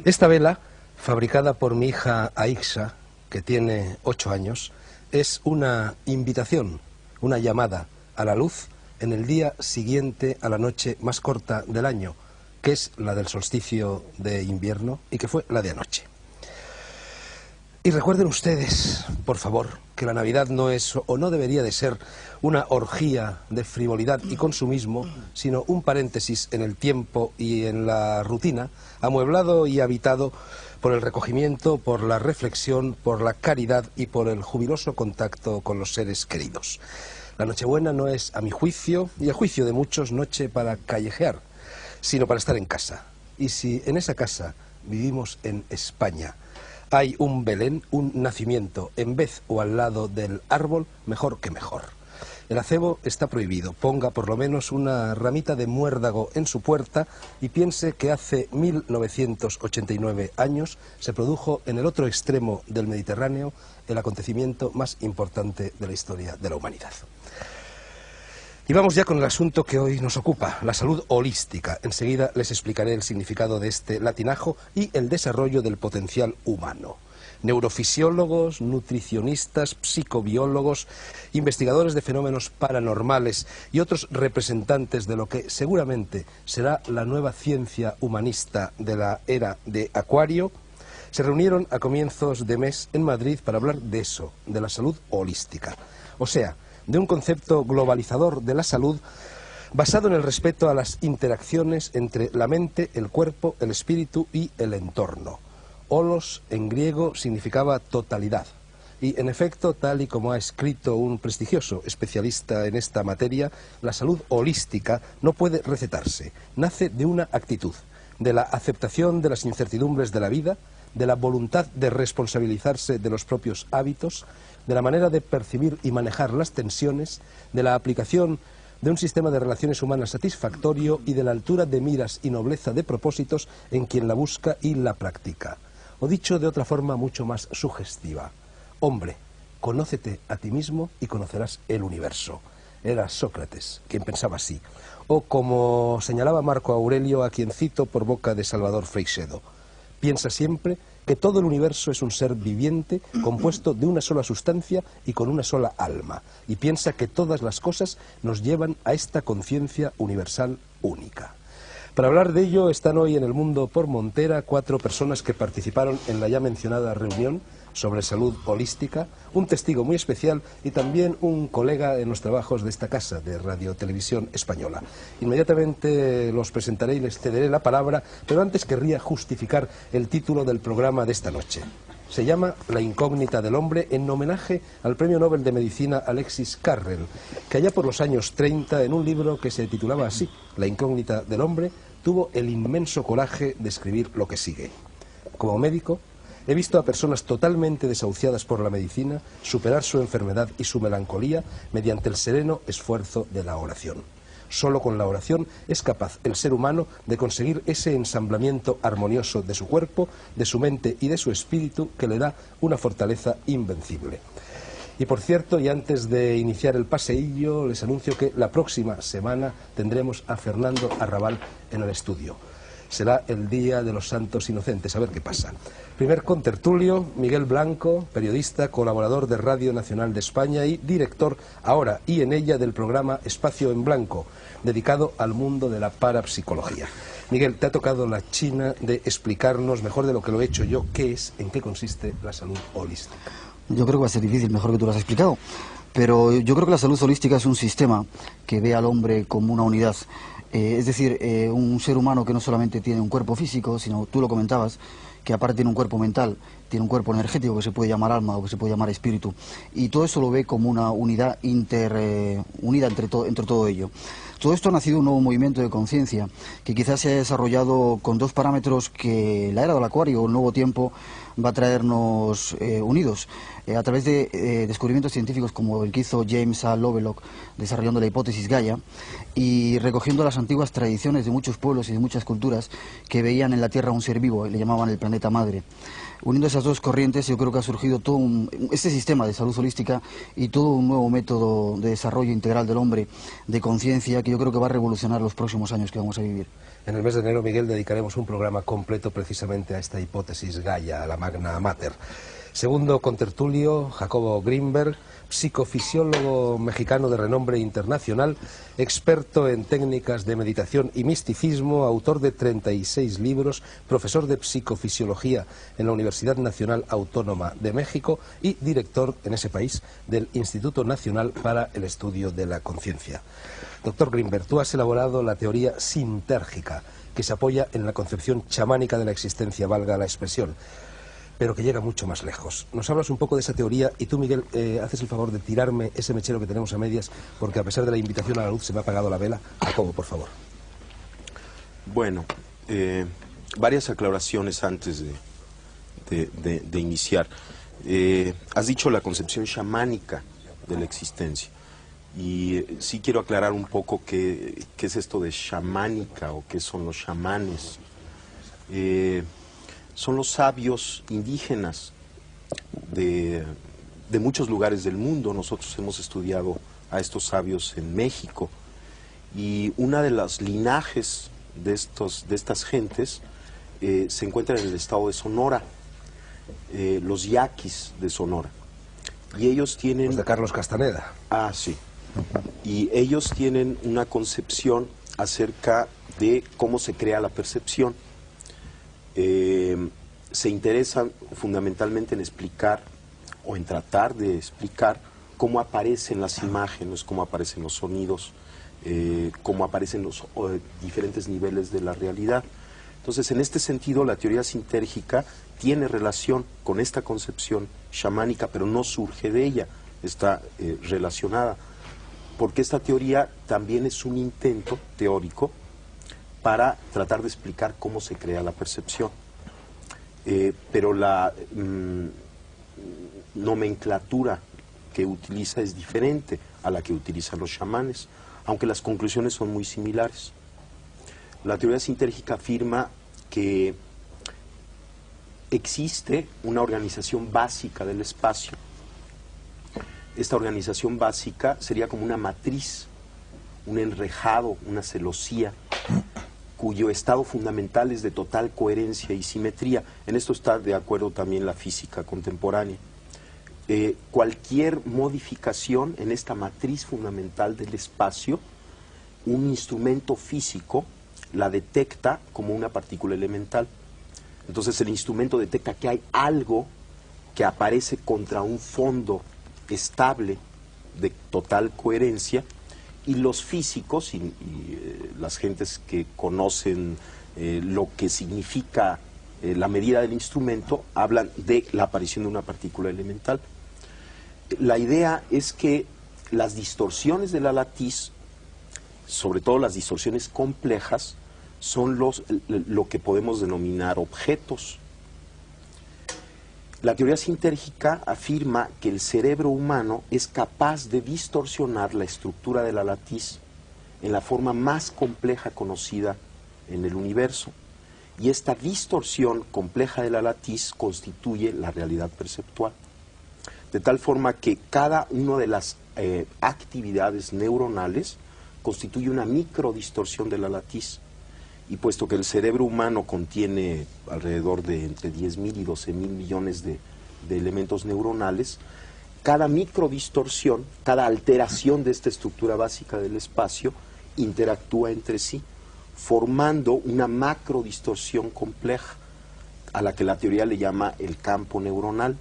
Esta vela, fabricada por mi hija Aixa, que tiene 8 años, es una invitación, una llamada a la luz en el día siguiente a la noche más corta del año, que es la del solsticio de invierno y que fue la de anoche. Y recuerden ustedes, por favor, que la Navidad no es o no debería de ser una orgía de frivolidad y consumismo, sino un paréntesis en el tiempo y en la rutina, amueblado y habitado por el recogimiento, por la reflexión, por la caridad y por el jubiloso contacto con los seres queridos. La Nochebuena no es, a mi juicio, y a juicio de muchos, noche para callejear, sino para estar en casa. Y si en esa casa vivimos en España, hay un Belén, un nacimiento, en vez o al lado del árbol, mejor que mejor. El acebo está prohibido. Ponga por lo menos una ramita de muérdago en su puerta y piense que hace 1989 años se produjo en el otro extremo del Mediterráneo el acontecimiento más importante de la historia de la humanidad. Y vamos ya con el asunto que hoy nos ocupa, la salud holística. Enseguida les explicaré el significado de este latinajo y el desarrollo del potencial humano. Neurofisiólogos, nutricionistas, psicobiólogos, investigadores de fenómenos paranormales y otros representantes de lo que seguramente será la nueva ciencia humanista de la era de Acuario, se reunieron a comienzos de mes en Madrid para hablar de eso, de la salud holística. O sea, de un concepto globalizador de la salud basado en el respeto a las interacciones entre la mente, el cuerpo, el espíritu y el entorno. Holos en griego significaba totalidad. Y en efecto, tal y como ha escrito un prestigioso especialista en esta materia, la salud holística no puede recetarse. Nace de una actitud, de la aceptación de las incertidumbres de la vida, de la voluntad de responsabilizarse de los propios hábitos, de la manera de percibir y manejar las tensiones, de la aplicación de un sistema de relaciones humanas satisfactorio y de la altura de miras y nobleza de propósitos en quien la busca y la practica. O dicho de otra forma mucho más sugestiva, hombre, conócete a ti mismo y conocerás el universo. Era Sócrates quien pensaba así. O como señalaba Marco Aurelio, a quien cito por boca de Salvador Freixedo, piensa siempre que todo el universo es un ser viviente compuesto de una sola sustancia y con una sola alma, y piensa que todas las cosas nos llevan a esta conciencia universal única. Para hablar de ello están hoy en El Mundo por Montera 4 personas que participaron en la ya mencionada reunión sobre salud holística, un testigo muy especial y también un colega en los trabajos de esta casa de Radio Televisión Española. Inmediatamente los presentaré y les cederé la palabra, pero antes querría justificar el título del programa de esta noche. Se llama La incógnita del hombre, en homenaje al premio Nobel de Medicina Alexis Carrel, que allá por los años 30, en un libro que se titulaba así, La incógnita del hombre, tuvo el inmenso coraje de escribir lo que sigue. Como médico, he visto a personas totalmente desahuciadas por la medicina superar su enfermedad y su melancolía mediante el sereno esfuerzo de la oración. Solo con la oración es capaz el ser humano de conseguir ese ensamblamiento armonioso de su cuerpo, de su mente y de su espíritu que le da una fortaleza invencible. Y por cierto, y antes de iniciar el paseillo, les anuncio que la próxima semana tendremos a Fernando Arrabal en el estudio. Será el Día de los Santos Inocentes, a ver qué pasa. Primer contertulio, Miguel Blanco, periodista, colaborador de Radio Nacional de España y director ahora y en ella del programa Espacio en Blanco, dedicado al mundo de la parapsicología. Miguel, te ha tocado la china de explicarnos, mejor de lo que lo he hecho yo, qué es, en qué consiste la salud holística. Yo creo que va a ser difícil, mejor que tú lo has explicado. Pero yo creo que la salud holística es un sistema que ve al hombre como una unidad. Es decir, un ser humano que no solamente tiene un cuerpo físico, sino, tú lo comentabas, que aparte tiene un cuerpo mental, tiene un cuerpo energético que se puede llamar alma o que se puede llamar espíritu. Y todo eso lo ve como una unidad unida entre todo ello. Todo esto ha nacido un nuevo movimiento de conciencia que quizás se ha desarrollado con 2 parámetros que la era del Acuario, el nuevo tiempo, va a traernos unidos. A través de descubrimientos científicos como el que hizo James A. Lovelock desarrollando la hipótesis Gaia y recogiendo las antiguas tradiciones de muchos pueblos y de muchas culturas que veían en la Tierra un ser vivo y le llamaban el planeta planeta madre. Uniendo esas dos corrientes, yo creo que ha surgido todo este sistema de salud holística y todo un nuevo método de desarrollo integral del hombre, de conciencia, que yo creo que va a revolucionar los próximos años que vamos a vivir. En el mes de enero, Miguel, dedicaremos un programa completo precisamente a esta hipótesis Gaia, a la Magna Mater. Segundo contertulio, Jacobo Grinberg, psicofisiólogo mexicano de renombre internacional, experto en técnicas de meditación y misticismo, autor de 36 libros, profesor de psicofisiología en la Universidad Nacional Autónoma de México y director en ese país del Instituto Nacional para el Estudio de la Conciencia. Doctor Grinberg, tú has elaborado la teoría sintérgica, que se apoya en la concepción chamánica de la existencia, valga la expresión, pero que llega mucho más lejos. Nos hablas un poco de esa teoría y tú, Miguel, haces el favor de tirarme ese mechero que tenemos a medias, porque a pesar de la invitación a la luz se me ha apagado la vela. Jacobo, por favor. Bueno, varias aclaraciones antes de iniciar. Has dicho la concepción chamánica de la existencia. Y sí quiero aclarar un poco qué es esto de chamánica o qué son los chamanes. Son los sabios indígenas de muchos lugares del mundo. Nosotros hemos estudiado a estos sabios en México. Y una de las linajes de estas gentes se encuentra en el estado de Sonora, los yaquis de Sonora. Y ellos tienen... Los de Carlos Castaneda. Ah, sí. Y ellos tienen una concepción acerca de cómo se crea la percepción. Se interesan fundamentalmente en explicar o en tratar de explicar cómo aparecen las imágenes, cómo aparecen los sonidos, cómo aparecen los diferentes niveles de la realidad. Entonces, en este sentido, la teoría sintérgica tiene relación con esta concepción chamánica, pero no surge de ella, está relacionada, porque esta teoría también es un intento teórico para tratar de explicar cómo se crea la percepción. Pero la nomenclatura que utiliza es diferente a la que utilizan los chamanes, aunque las conclusiones son muy similares. La teoría sintérgica afirma que existe una organización básica del espacio. Esta organización básica sería como una matriz, un enrejado, una celosía, cuyo estado fundamental es de total coherencia y simetría. En esto está de acuerdo también la física contemporánea. Cualquier modificación en esta matriz fundamental del espacio, un instrumento físico la detecta como una partícula elemental. Entonces el instrumento detecta que hay algo que aparece contra un fondo estable de total coherencia, y los físicos y las gentes que conocen lo que significa la medida del instrumento hablan de la aparición de una partícula elemental. La idea es que las distorsiones de la latiz, sobre todo las distorsiones complejas, son lo que podemos denominar objetos. La teoría sintérgica afirma que el cerebro humano es capaz de distorsionar la estructura de la latiz en la forma más compleja conocida en el universo. Y esta distorsión compleja de la latiz constituye la realidad perceptual. De tal forma que cada una de las actividades neuronales constituye una microdistorsión de la latiz. Y puesto que el cerebro humano contiene alrededor de entre 10.000 y 12.000 millones de elementos neuronales, cada microdistorsión, cada alteración de esta estructura básica del espacio interactúa entre sí, formando una macrodistorsión compleja, a la que la teoría le llama el campo neuronal.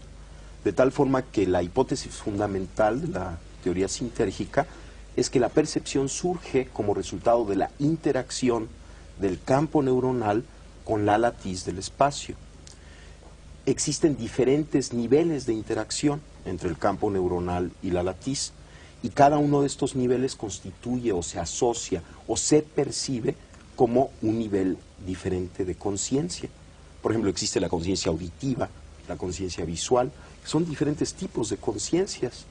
De tal forma que la hipótesis fundamental de la teoría sintérgica es que la percepción surge como resultado de la interacción del campo neuronal con la latiz del espacio. Existen diferentes niveles de interacción entre el campo neuronal y la latiz, y cada uno de estos niveles constituye o se asocia o se percibe como un nivel diferente de conciencia. Por ejemplo, existe la conciencia auditiva, la conciencia visual, son diferentes tipos de conciencias,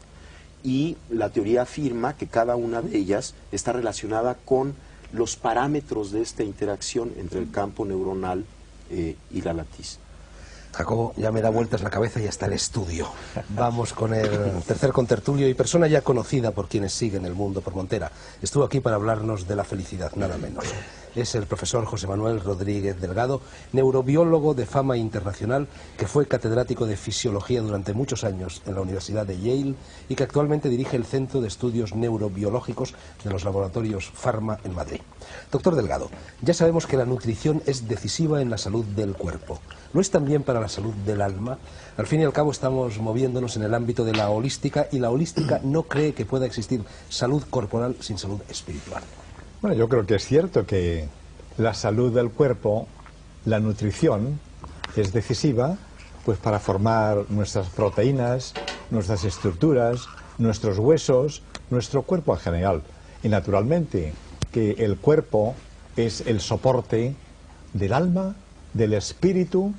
y la teoría afirma que cada una de ellas está relacionada con los parámetros de esta interacción entre el campo neuronal y la latiz. Jacobo, ya me da vueltas la cabeza y hasta el estudio. Vamos con el tercer contertulio y persona ya conocida por quienes siguen el mundo por Montera. Estuvo aquí para hablarnos de la felicidad, nada menos. Es el profesor José Manuel Rodríguez Delgado, neurobiólogo de fama internacional, que fue catedrático de fisiología durante muchos años en la Universidad de Yale y que actualmente dirige el Centro de Estudios Neurobiológicos de los Laboratorios Pharma en Madrid. Doctor Delgado, ya sabemos que la nutrición es decisiva en la salud del cuerpo. ¿Lo es también para la salud del alma? Al fin y al cabo estamos moviéndonos en el ámbito de la holística y la holística no cree que pueda existir salud corporal sin salud espiritual. Bueno, yo creo que es cierto que la salud del cuerpo, la nutrición, es decisiva pues para formar nuestras proteínas, nuestras estructuras, nuestros huesos, nuestro cuerpo en general. Y naturalmente que el cuerpo es el soporte del alma, del espíritu,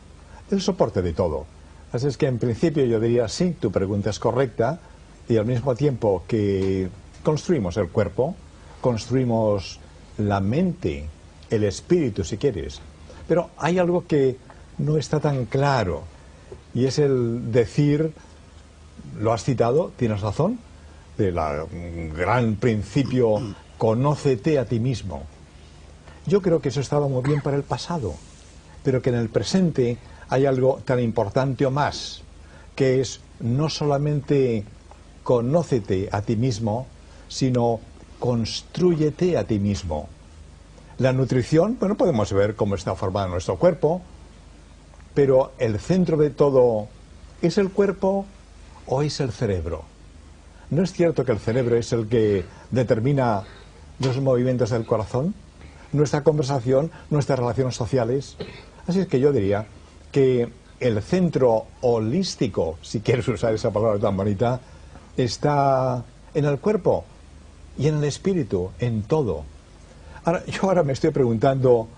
el soporte de todo. Así es que en principio yo diría sí, tu pregunta es correcta, y al mismo tiempo que construimos el cuerpo, construimos la mente, el espíritu si quieres. Pero hay algo que no está tan claro, y es el decir, lo has citado, tienes razón, del gran principio, conócete a ti mismo. Yo creo que eso estaba muy bien para el pasado, pero que en el presente hay algo tan importante o más, que es no solamente conócete a ti mismo, sino constrúyete a ti mismo. La nutrición, bueno, podemos ver cómo está formado nuestro cuerpo, pero el centro de todo, ¿es el cuerpo o es el cerebro? ¿No es cierto que el cerebro es el que determina los movimientos del corazón, nuestra conversación, nuestras relaciones sociales? Así es que yo diría que el centro holístico, si quieres usar esa palabra tan bonita, está en el cuerpo y en el espíritu, en todo. Yo ahora me estoy preguntando,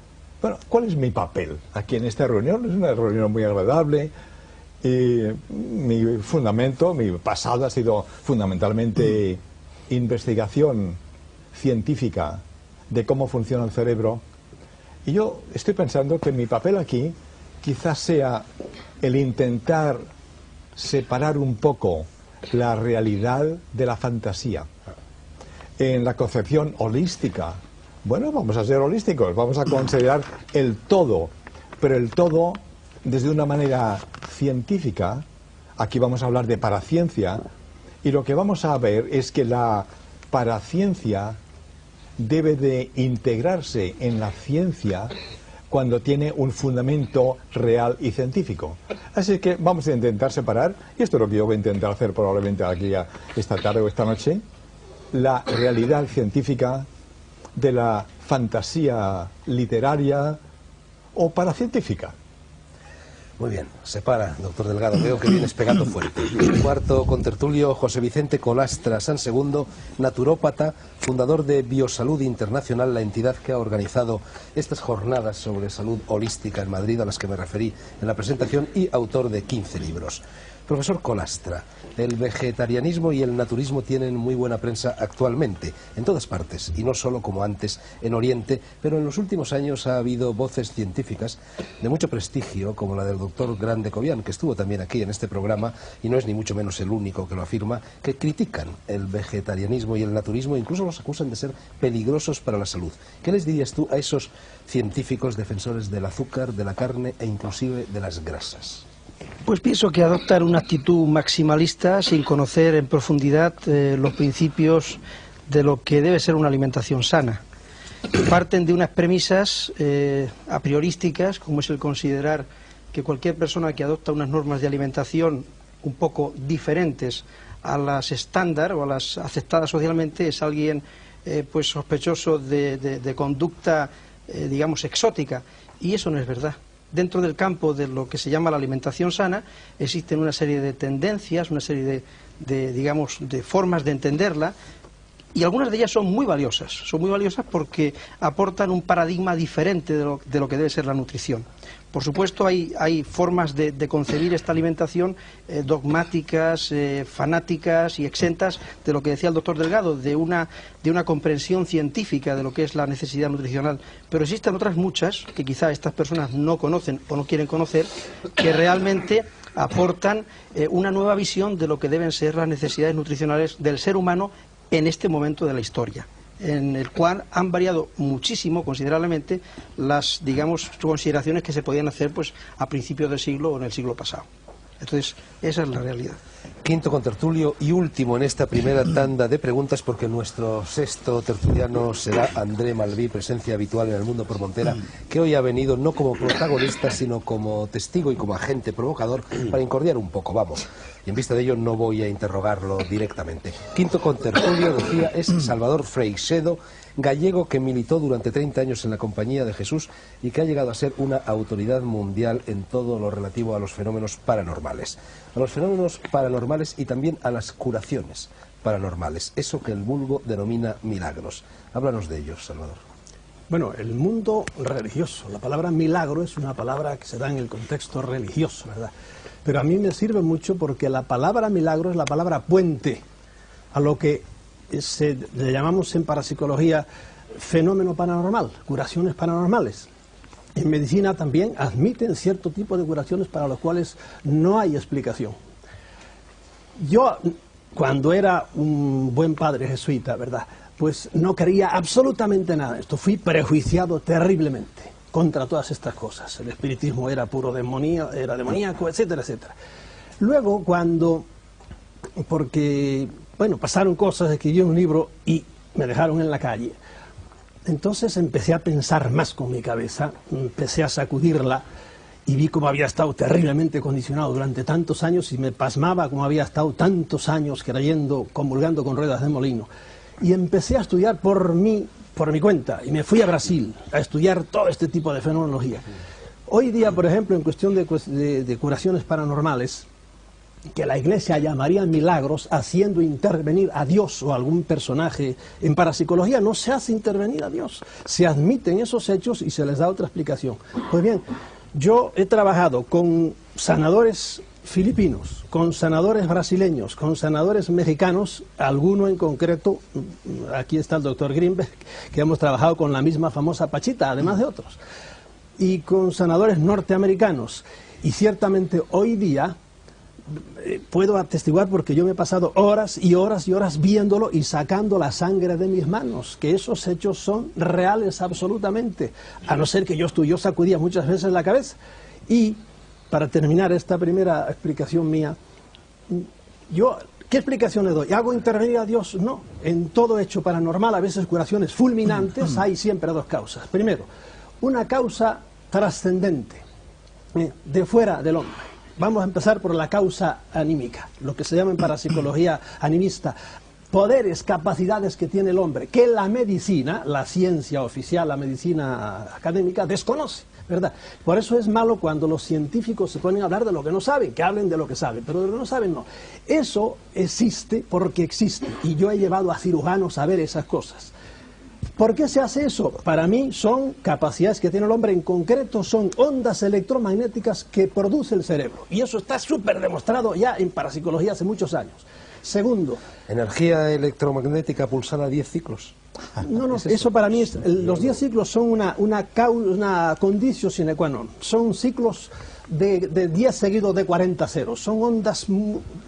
bueno, ¿cuál es mi papel aquí en esta reunión? Es una reunión muy agradable y mi fundamento, mi pasado ha sido fundamentalmente investigación científica de cómo funciona el cerebro. Y yo estoy pensando que mi papel aquí quizás sea el intentar separar un poco la realidad de la fantasía. En la concepción holística, bueno, vamos a ser holísticos, vamos a considerar el todo, pero el todo desde una manera científica. Aquí vamos a hablar de paraciencia, y lo que vamos a ver es que la paraciencia debe de integrarse en la ciencia cuando tiene un fundamento real y científico. Así que vamos a intentar separar, y esto es lo que yo voy a intentar hacer probablemente aquí esta tarde o esta noche, la realidad científica de la fantasía literaria o paracientífica. Muy bien, separa, doctor Delgado, veo que vienes pegando fuerte. El cuarto contertulio, José Vicente Colastra San Segundo, naturópata, fundador de Biosalud Internacional, la entidad que ha organizado estas jornadas sobre salud holística en Madrid, a las que me referí en la presentación, y autor de 15 libros. Profesor Colastra, el vegetarianismo y el naturismo tienen muy buena prensa actualmente, en todas partes, y no solo como antes en Oriente, pero en los últimos años ha habido voces científicas de mucho prestigio, como la del doctor Grande Cobian, que estuvo también aquí en este programa, y no es ni mucho menos el único que lo afirma, que critican el vegetarianismo y el naturismo, e incluso los acusan de ser peligrosos para la salud. ¿Qué les dirías tú a esos científicos defensores del azúcar, de la carne e inclusive de las grasas? Pues pienso que adoptan una actitud maximalista sin conocer en profundidad los principios de lo que debe ser una alimentación sana. Parten de unas premisas a priorísticas, como es el considerar que cualquier persona que adopta unas normas de alimentación un poco diferentes a las estándar o a las aceptadas socialmente es alguien pues sospechoso de conducta digamos exótica, y eso no es verdad. Dentro del campo de lo que se llama la alimentación sana existen una serie de tendencias, una serie digamos, de formas de entenderla, y algunas de ellas son muy valiosas porque aportan un paradigma diferente de lo que debe ser la nutrición. Por supuesto hay formas de concebir esta alimentación dogmáticas, fanáticas y exentas de lo que decía el doctor Delgado, de una comprensión científica de lo que es la necesidad nutricional, pero existen otras muchas que quizá estas personas no conocen o no quieren conocer, que realmente aportan una nueva visión de lo que deben ser las necesidades nutricionales del ser humano en este momento de la historia, en el cual han variado muchísimo, considerablemente, las, digamos, consideraciones que se podían hacer pues a principios del siglo o en el siglo pasado. Entonces, esa es la realidad. Quinto contertulio y último en esta primera tanda de preguntas, porque nuestro sexto tertuliano será André Malví, presencia habitual en El Mundo por Montera, que hoy ha venido no como protagonista, sino como testigo y como agente provocador para incordiar un poco, vamos. Y en vista de ello no voy a interrogarlo directamente. Quinto contertulio, decía, es Salvador Freixedo, gallego que militó durante 30 años en la Compañía de Jesús y que ha llegado a ser una autoridad mundial en todo lo relativo a los fenómenos paranormales. A los fenómenos paranormales y también a las curaciones paranormales, eso que el vulgo denomina milagros. Háblanos de ellos, Salvador. Bueno, el mundo religioso, la palabra milagro es una palabra que se da en el contexto religioso, ¿verdad? Pero a mí me sirve mucho porque la palabra milagro es la palabra puente a lo que le llamamos en parapsicología fenómeno paranormal, curaciones paranormales. En medicina también admiten cierto tipo de curaciones para los cuales no hay explicación. Yo, cuando era un buen padre jesuita, ¿verdad?, pues no creía absolutamente nada de esto. Fui prejuiciado terriblemente contra todas estas cosas. El espiritismo era puro demonio, era demoníaco, etcétera, etcétera. Luego, porque pasaron cosas, escribí un libro y me dejaron en la calle. Entonces empecé a pensar más con mi cabeza, empecé a sacudirla y vi cómo había estado terriblemente condicionado durante tantos años y me pasmaba cómo había estado tantos años creyendo, comulgando con ruedas de molino. Y empecé a estudiar por mi cuenta y me fui a Brasil a estudiar todo este tipo de fenomenología. Hoy día, por ejemplo, en cuestión de curaciones paranormales, que la Iglesia llamaría milagros, haciendo intervenir a Dios o algún personaje, en parapsicología no se hace intervenir a Dios, se admiten esos hechos y se les da otra explicación. Pues bien, yo he trabajado con sanadores filipinos, con sanadores brasileños, con sanadores mexicanos, alguno en concreto, aquí está el doctor Greenberg, que hemos trabajado con la misma famosa Pachita, además de otros, y con sanadores norteamericanos, y ciertamente hoy día puedo atestiguar, porque yo me he pasado horas y horas y horas viéndolo y sacando la sangre de mis manos, que esos hechos son reales absolutamente, a no ser que yo sacudía muchas veces la cabeza. Y para terminar esta primera explicación mía, ¿qué explicación le doy? ¿Hago intervenir a Dios? No. En todo hecho paranormal, a veces curaciones fulminantes, hay siempre dos causas. Primero, una causa trascendente, de fuera del hombre. Vamos a empezar por la causa anímica, lo que se llama en parapsicología animista, poderes, capacidades que tiene el hombre, que la medicina, la ciencia oficial, la medicina académica, desconoce, ¿verdad? Por eso es malo cuando los científicos se ponen a hablar de lo que no saben, que hablen de lo que saben, pero de lo que no saben no. Eso existe porque existe, y yo he llevado a cirujanos a ver esas cosas. ¿Por qué se hace eso? Para mí son capacidades que tiene el hombre, en concreto son ondas electromagnéticas que produce el cerebro. Y eso está súper demostrado ya en parapsicología hace muchos años. Segundo. ¿Energía electromagnética pulsada a 10 ciclos? No, eso para mí, los 10 ciclos son una condicio sine qua non. Son ciclos de 10 seguidos de 40 ceros. Son ondas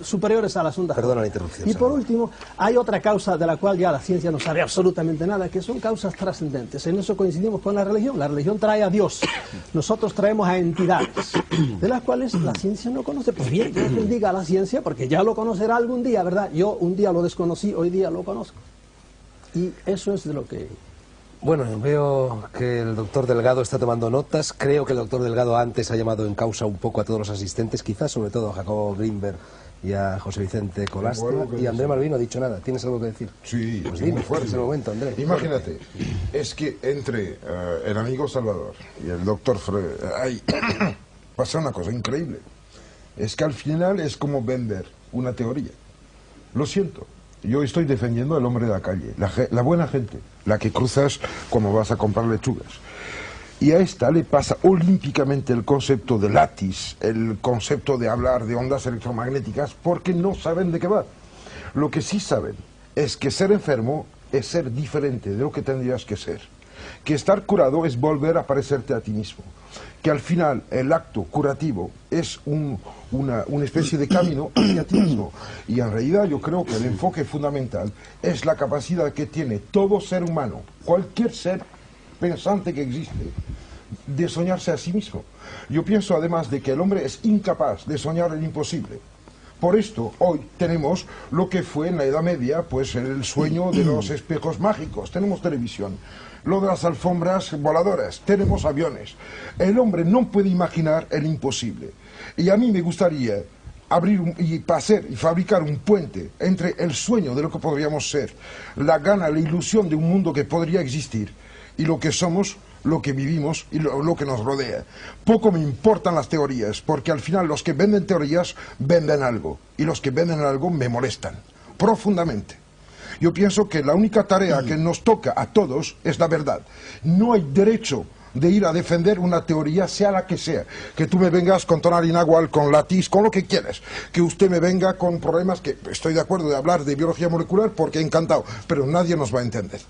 superiores a las ondas. Perdona la interrupción. Y por último, hay otra causa de la cual ya la ciencia no sabe absolutamente nada, que son causas trascendentes. En eso coincidimos con la religión. La religión trae a Dios. Nosotros traemos a entidades, de las cuales la ciencia no conoce. Pues bien, que bendiga a la ciencia, porque ya lo conocerá algún día, ¿verdad? Yo un día lo desconocí, hoy día lo conozco. Y eso es de lo que... Bueno, veo que el doctor Delgado está tomando notas. Creo que el doctor Delgado antes ha llamado en causa un poco a todos los asistentes, quizás sobre todo a Jacobo Greenberg y a José Vicente Colastra. Y André Malví no ha dicho nada. ¿Tienes algo que decir? Sí, pues dime, muy fuerte. es el momento, André. Imagínate, es que entre el amigo Salvador y el doctor pasa una cosa increíble. Es que al final es como vender una teoría. Lo siento, Yo estoy defendiendo al hombre de la calle, la buena gente, la que cruzas como vas a comprar lechugas. Y a esta le pasa olímpicamente el concepto de látiz, el concepto de hablar de ondas electromagnéticas, porque no saben de qué va. Lo que sí saben es que ser enfermo es ser diferente de lo que tendrías que ser. Que estar curado es volver a parecerte a ti mismo. Que al final el acto curativo es una especie de camino hacia ti mismo. Y en realidad yo creo que el enfoque fundamental es la capacidad que tiene todo ser humano, cualquier ser pensante que existe, de soñarse a sí mismo. Yo pienso además de que el hombre es incapaz de soñar el imposible. Por esto, hoy tenemos lo que fue en la Edad Media, pues el sueño de los espejos mágicos. Tenemos televisión, lo de las alfombras voladoras, tenemos aviones. El hombre no puede imaginar el imposible. Y a mí me gustaría abrir y fabricar un puente entre el sueño de lo que podríamos ser, la gana, la ilusión de un mundo que podría existir, y lo que somos, lo que vivimos y lo que nos rodea. Poco me importan las teorías, porque al final los que venden teorías venden algo, y los que venden algo me molestan profundamente. Yo pienso que la única tarea que nos toca a todos es la verdad. No hay derecho de ir a defender una teoría, sea la que sea. Que tú me vengas con tonal inagual, con látiz, con lo que quieras. Que usted me venga con problemas que estoy de acuerdo de hablar de biología molecular porque encantado, pero nadie nos va a entender.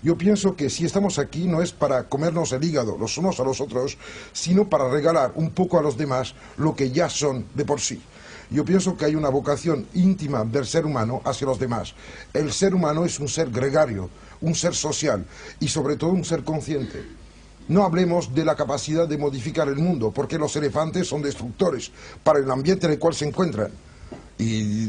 Yo pienso que si estamos aquí no es para comernos el hígado los unos a los otros, sino para regalar un poco a los demás lo que ya son de por sí. Yo pienso que hay una vocación íntima del ser humano hacia los demás. El ser humano es un ser gregario, un ser social y sobre todo un ser consciente. No hablemos de la capacidad de modificar el mundo, porque los elefantes son destructores para el ambiente en el cual se encuentran. Y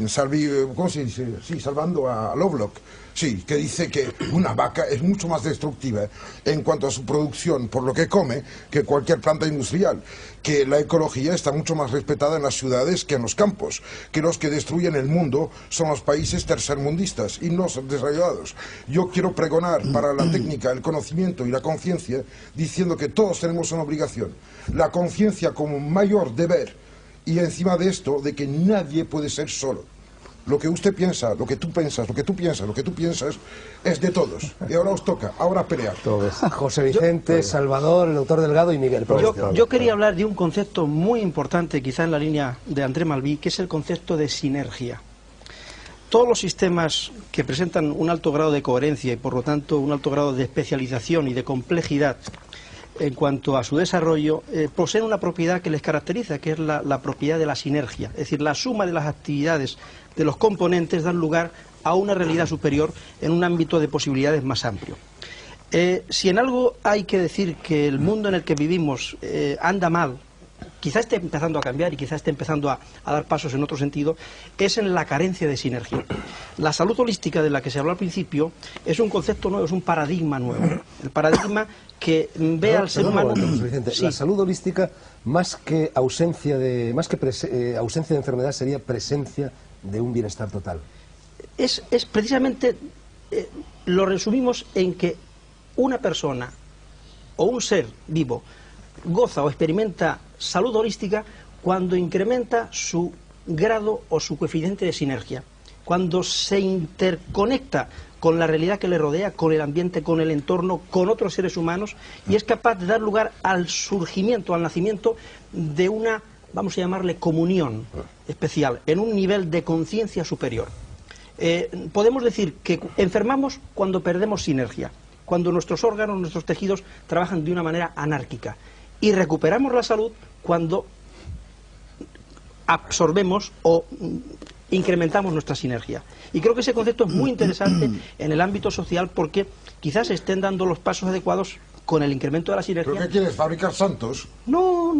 ¿cómo se dice? Sí, salvando a Lovelock, sí, que dice que una vaca es mucho más destructiva en cuanto a su producción por lo que come que cualquier planta industrial, que la ecología está mucho más respetada en las ciudades que en los campos, que los que destruyen el mundo son los países tercermundistas y no desarrollados. Yo quiero pregonar para la técnica, el conocimiento y la conciencia, diciendo que todos tenemos una obligación, la conciencia como mayor deber. Y encima de esto, de que nadie puede ser solo. Lo que usted piensa, lo que tú piensas, lo que tú piensas, lo que tú piensas, es de todos. Y ahora os toca, ahora pelear. José Vicente, Salvador, el doctor Delgado y Miguel. Yo quería hablar de un concepto muy importante, quizá en la línea de André Malví, que es el concepto de sinergia. Todos los sistemas que presentan un alto grado de coherencia y por lo tanto un alto grado de especialización y de complejidad en cuanto a su desarrollo, poseen una propiedad que les caracteriza, que es la propiedad de la sinergia. Es decir, la suma de las actividades de los componentes dan lugar a una realidad superior en un ámbito de posibilidades más amplio. Si en algo hay que decir que el mundo en el que vivimos anda mal, quizá esté empezando a cambiar y quizá esté empezando a dar pasos en otro sentido, es en la carencia de sinergia. La salud holística de la que se habló al principio es un concepto nuevo, es un paradigma nuevo. El paradigma que ve al ser humano... Sí. La salud holística, más que ausencia de enfermedad, sería presencia de un bienestar total. Es precisamente, lo resumimos en que una persona o un ser vivo goza o experimenta salud holística cuando incrementa su grado o su coeficiente de sinergia, cuando se interconecta con la realidad que le rodea, con el ambiente, con el entorno, con otros seres humanos, y es capaz de dar lugar al surgimiento, al nacimiento de una, vamos a llamarle, comunión especial, en un nivel de conciencia superior. Podemos decir que enfermamos cuando perdemos sinergia, cuando nuestros órganos, nuestros tejidos trabajan de una manera anárquica, y recuperamos la salud cuando absorbemos o incrementamos nuestra sinergia. Y creo que ese concepto es muy interesante en el ámbito social porque quizás se estén dando los pasos adecuados con el incremento de la sinergia. ¿Pero qué quieres, fabricar santos? No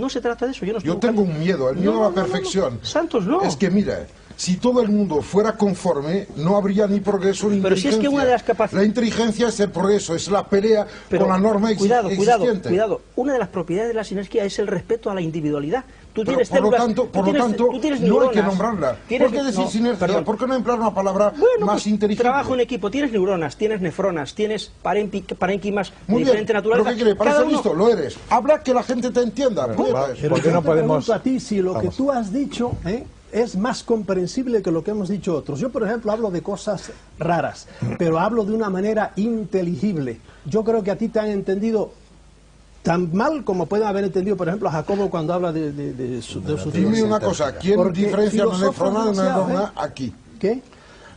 se trata de eso. Yo tengo un miedo, el miedo a la perfección. Santos no. Es que mira, si todo el mundo fuera conforme, no habría ni progreso ni inteligencia. Pero si es que una de las capacidades... La inteligencia es el progreso, es la pelea con la norma existente. Cuidado. Una de las propiedades de la sinergia es el respeto a la individualidad. Tú tienes por lo tanto, no hay que nombrarla. ¿Por qué decir sinergia? ¿Por qué no emplear una palabra más inteligente? Trabajo en equipo, tienes neuronas, tienes nefronas, tienes parénquimas de diferente naturaleza. ¿Pero qué quieres? ¿Para ser listo? Lo eres. Habla que la gente te entienda. Pero yo te pregunto a ti si lo que tú has dicho es más comprensible que lo que hemos dicho otros. Yo, por ejemplo, hablo de cosas raras, pero hablo de una manera inteligible. Yo creo que a ti te han entendido tan mal como pueden haber entendido, por ejemplo, a Jacobo cuando habla de su Dime una cosa, ¿quién Porque diferencia una filósofos nefrona de una demasiado, neurona aquí? ¿Qué?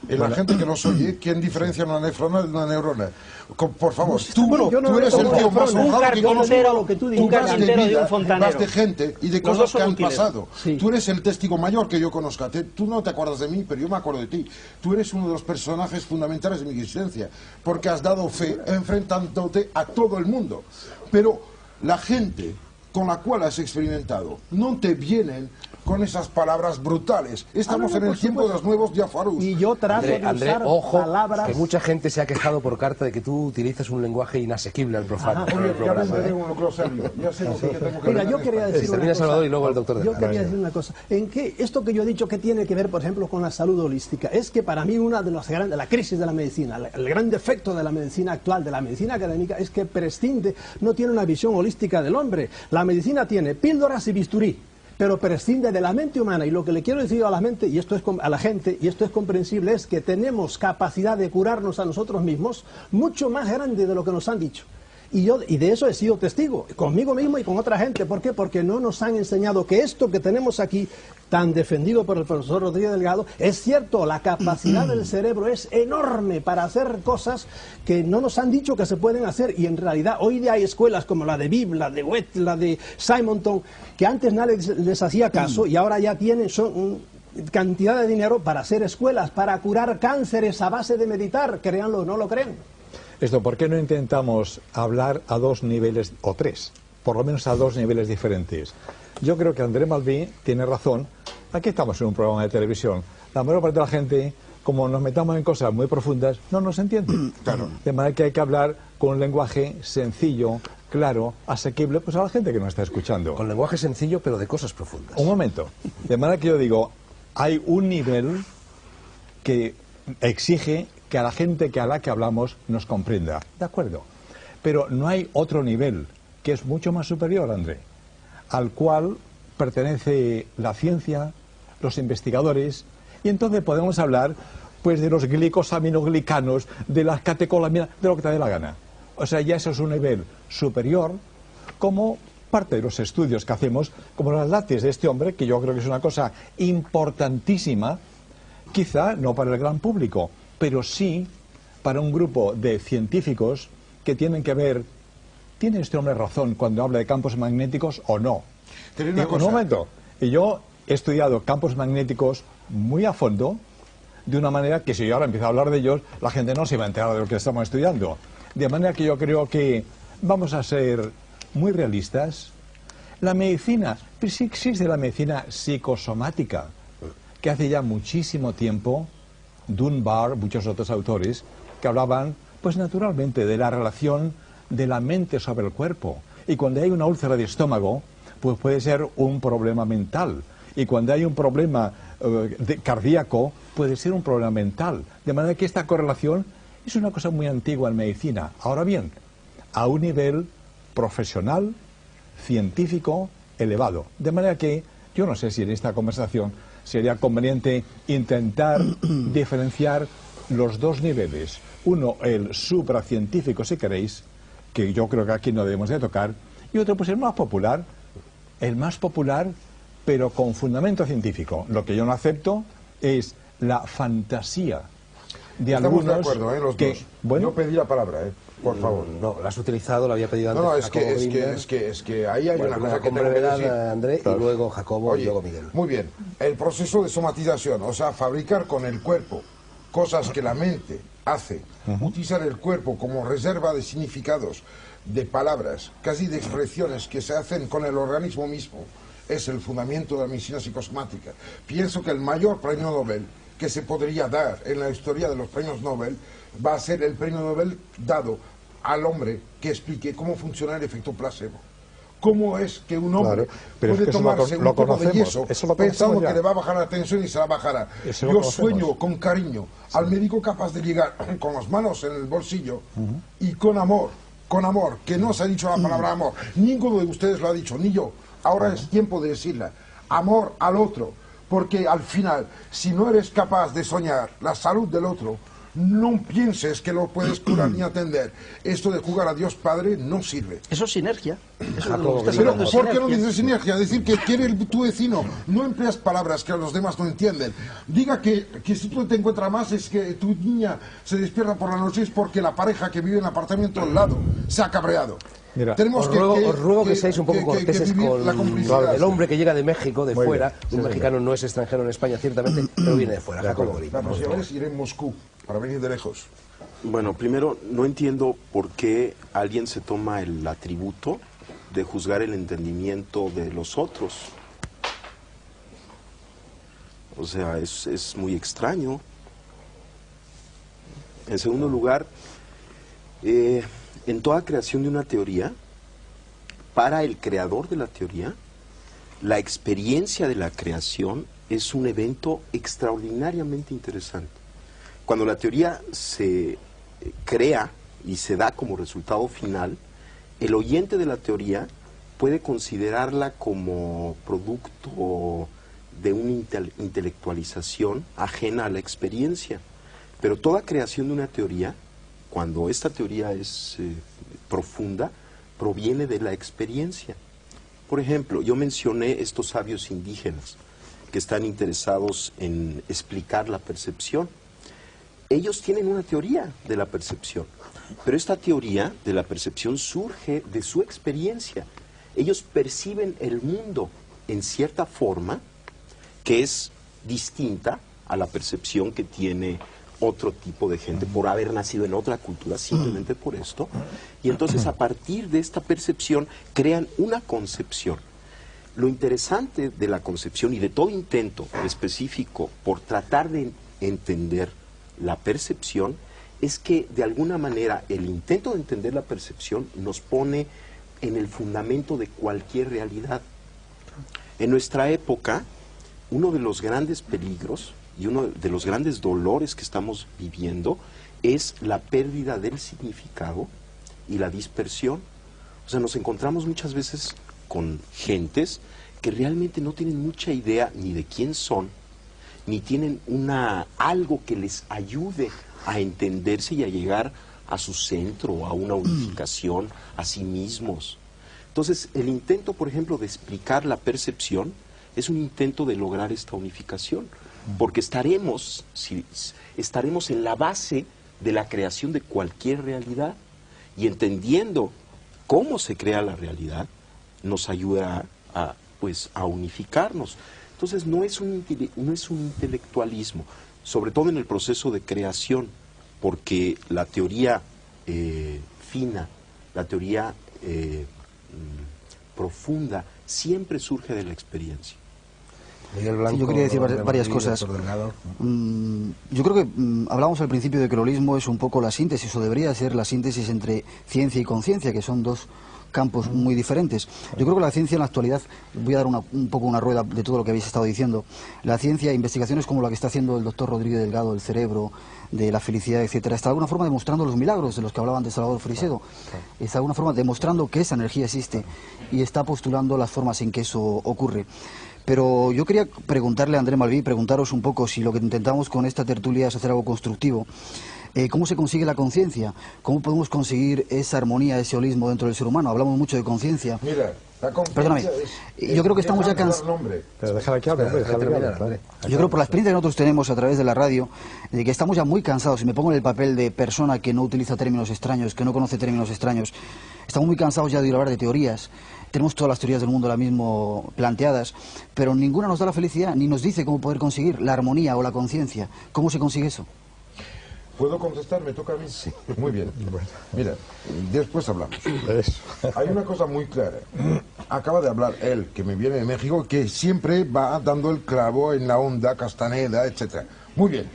Y la gente que nos oye, ¿quién diferencia una nefrona de una neurona? Por favor, Bueno, yo no tú eres el veo tío más un honrado que conozco. carpintero, lo que tú digas. Tú vas de carpintero y vida, un fontanero. vas de gente y de Los dos cosas son que han útiles. pasado. Sí. Tú eres el testigo mayor que yo conozca. Tú no te acuerdas de mí, pero yo me acuerdo de ti. Tú eres uno de los personajes fundamentales de mi existencia, porque has dado fe enfrentándote a todo el mundo. Pero la gente con la cual has experimentado no te vienen con esas palabras brutales. Estamos en el tiempo de los nuevos diafarús. Y yo trato de André, usar ojo, palabras... que mucha gente se ha quejado por carta de que tú utilizas un lenguaje inasequible al profano en el Oye, ya programa. ves, tengo un glosario. Ya sé lo que tengo que Mira, leer yo en quería español. decir una Termina cosa. Salvador y luego el doctor de Yo Jaime. quería decir una cosa. ¿En qué esto que yo he dicho que tiene que ver, por ejemplo, con la salud holística? Es que para mí una de las grandes, la crisis de la medicina, el gran defecto de la medicina actual, de la medicina académica, es que prescinde, no tiene una visión holística del hombre. La medicina tiene píldoras y bisturí, pero prescinde de la mente humana. Y lo que le quiero decir a la mente, y esto es a la gente, y esto es comprensible, es que tenemos capacidad de curarnos a nosotros mismos mucho más grande de lo que nos han dicho. Y de eso he sido testigo, conmigo mismo y con otra gente. ¿Por qué? Porque no nos han enseñado que esto que tenemos aquí, tan defendido por el profesor Rodríguez Delgado, es cierto, la capacidad del cerebro es enorme para hacer cosas que no nos han dicho que se pueden hacer. Y en realidad hoy día hay escuelas como la de Bibb, la de Wett, la de Simonton, que antes nadie les hacía caso y ahora ya tienen cantidad de dinero para hacer escuelas, para curar cánceres a base de meditar, créanlo o no lo creen. Esto, ¿por qué no intentamos hablar a dos niveles, o tres, por lo menos a dos niveles diferentes? Yo creo que André Malví tiene razón. Aquí estamos en un programa de televisión. La mayor parte de la gente, como nos metamos en cosas muy profundas, no nos entiende. Claro. De manera que hay que hablar con un lenguaje sencillo, claro, asequible, pues a la gente que nos está escuchando. Con lenguaje sencillo, pero de cosas profundas. Un momento. De manera que yo digo, hay un nivel que exige que a la gente a la que hablamos nos comprenda. De acuerdo. Pero no hay otro nivel que es mucho más superior, André, al cual pertenece la ciencia, los investigadores, y entonces podemos hablar pues de los glicosaminoglicanos, de las catecolaminas, de lo que te dé la gana. O sea, ya eso es un nivel superior, como parte de los estudios que hacemos, como las látex de este hombre, que yo creo que es una cosa importantísima, quizá no para el gran público, pero sí para un grupo de científicos que tienen que ver, ¿tiene este hombre razón cuando habla de campos magnéticos o no? Un momento, y yo he estudiado campos magnéticos muy a fondo, de una manera que si yo ahora empiezo a hablar de ellos, la gente no se va a enterar de lo que estamos estudiando. De manera que yo creo que vamos a ser muy realistas. La medicina, pues sí existe la medicina psicosomática, que hace ya muchísimo tiempo, Dunbar, muchos otros autores, que hablaban, pues naturalmente, de la relación de la mente sobre el cuerpo. Y cuando hay una úlcera de estómago, pues puede ser un problema mental. Y cuando hay un problema cardíaco, puede ser un problema mental. De manera que esta correlación es una cosa muy antigua en medicina. Ahora bien, a un nivel profesional, científico, elevado. De manera que yo no sé si en esta conversación sería conveniente intentar diferenciar los dos niveles. Uno, el supracientífico, si queréis, que yo creo que aquí no debemos de tocar, y otro, pues el más popular, pero con fundamento científico. Lo que yo no acepto es la fantasía de Estamos algunos de acuerdo, los que, dos. bueno, Yo pedí la palabra, por favor. No, la has utilizado, la había pedido antes. No, Jacobo es que ahí hay Bueno, una cosa que con tengo que brevedad, decir. André, y luego Jacobo y Oye, luego Miguel. muy bien. El proceso de somatización, o sea, fabricar con el cuerpo cosas que la mente hace, utilizar el cuerpo como reserva de significados, de palabras, casi de expresiones que se hacen con el organismo mismo, es el fundamento de la medicina psicosomática. Pienso que el mayor premio Nobel que se podría dar en la historia de los premios Nobel va a ser el premio Nobel dado al hombre que explique cómo funciona el efecto placebo. ¿Cómo es que un hombre pero puede es que tomarse un poco de yeso eso lo pensando conocemos ya. que le va a bajar la tensión y se la bajará? Eso lo Yo conocemos. sueño con cariño al médico capaz de llegar con las manos en el bolsillo y con amor, que no se ha dicho la palabra amor. Ninguno de ustedes lo ha dicho, ni yo. Ahora es tiempo de decirla. Amor al otro. Porque al final, si no eres capaz de soñar la salud del otro, no pienses que lo puedes curar ni atender. Esto de jugar a Dios Padre no sirve. Eso es sinergia. Eso es lo que Pero, estás Pero hablando de ¿por qué no sinergia. dices sinergia? Decir que quiere tu vecino. No empleas palabras que los demás no entienden. Diga que si tú te encuentras más es que tu niña se despierta por la noche es porque la pareja que vive en el apartamento al lado se ha cabreado. Mira, Tenemos Os ruego que seáis un poco corteses vivir con la complicidad. el hombre que llega de México, de Muy fuera. bien, sí, Un señor. mexicano no es extranjero en España, ciertamente, pero viene de fuera. Jacobo Gris. La próxima vez iré en Moscú para venir de lejos. Bueno, primero, no entiendo por qué alguien se toma el atributo de juzgar el entendimiento de los otros. O sea, es muy extraño. En segundo lugar, en toda creación de una teoría, para el creador de la teoría, la experiencia de la creación es un evento extraordinariamente interesante. Cuando la teoría se crea y se da como resultado final, el oyente de la teoría puede considerarla como producto de una intelectualización ajena a la experiencia. Pero toda creación de una teoría, cuando esta teoría es profunda, proviene de la experiencia. Por ejemplo, yo mencioné estos sabios indígenas que están interesados en explicar la percepción. Ellos tienen una teoría de la percepción, pero esta teoría de la percepción surge de su experiencia. Ellos perciben el mundo en cierta forma que es distinta a la percepción que tiene otro tipo de gente por haber nacido en otra cultura, simplemente por esto. Y entonces a partir de esta percepción crean una concepción. Lo interesante de la concepción y de todo intento específico por tratar de entender la percepción es que de alguna manera el intento de entender la percepción nos pone en el fundamento de cualquier realidad. En nuestra época, uno de los grandes peligros y uno de los grandes dolores que estamos viviendo es la pérdida del significado y la dispersión. O sea, nos encontramos muchas veces con gentes que realmente no tienen mucha idea ni de quién son, ni tienen algo que les ayude a entenderse y a llegar a su centro, a una unificación, a sí mismos. Entonces, el intento, por ejemplo, de explicar la percepción es un intento de lograr esta unificación, porque estaremos en la base de la creación de cualquier realidad, y entendiendo cómo se crea la realidad, nos ayuda a unificarnos. Entonces, no es un intelectualismo, sobre todo en el proceso de creación, porque la teoría fina, la teoría profunda, siempre surge de la experiencia. Miguel Blanco, Sí, yo quería decir varias cosas. Yo creo que hablábamos al principio de que el holismo es un poco la síntesis, o debería ser la síntesis entre ciencia y conciencia, que son dos campos muy diferentes. Yo creo que la ciencia en la actualidad, voy a dar un poco una rueda de todo lo que habéis estado diciendo, la ciencia, investigaciones como la que está haciendo el doctor Rodrigo Delgado, del cerebro, de la felicidad, etcétera, está de alguna forma demostrando los milagros de los que hablaban de Salvador Frisedo, está de alguna forma demostrando que esa energía existe y está postulando las formas en que eso ocurre. Pero yo quería preguntarle a André Malví, preguntaros un poco si lo que intentamos con esta tertulia es hacer algo constructivo. ¿Cómo se consigue la conciencia? ¿Cómo podemos conseguir esa armonía, ese holismo dentro del ser humano? Hablamos mucho de conciencia. Mira, la conciencia Perdóname, yo creo que estamos ya cansados. Pero déjala que hable, hombre, déjala que hable, claro. Yo creo por la experiencia que nosotros tenemos a través de la radio, de que estamos ya muy cansados, y me pongo en el papel de persona que no utiliza términos extraños, que no conoce términos extraños, estamos muy cansados ya de hablar de teorías. Tenemos todas las teorías del mundo ahora mismo planteadas, pero ninguna nos da la felicidad, ni nos dice cómo poder conseguir la armonía o la conciencia. ¿Cómo se consigue eso? ¿Puedo contestar? ¿Me toca a mí? Sí. Muy bien. Mira, después hablamos. Eso. Hay una cosa muy clara. Acaba de hablar él, que me viene de México, que siempre va dando el clavo en la onda, Castaneda, etc. Muy bien.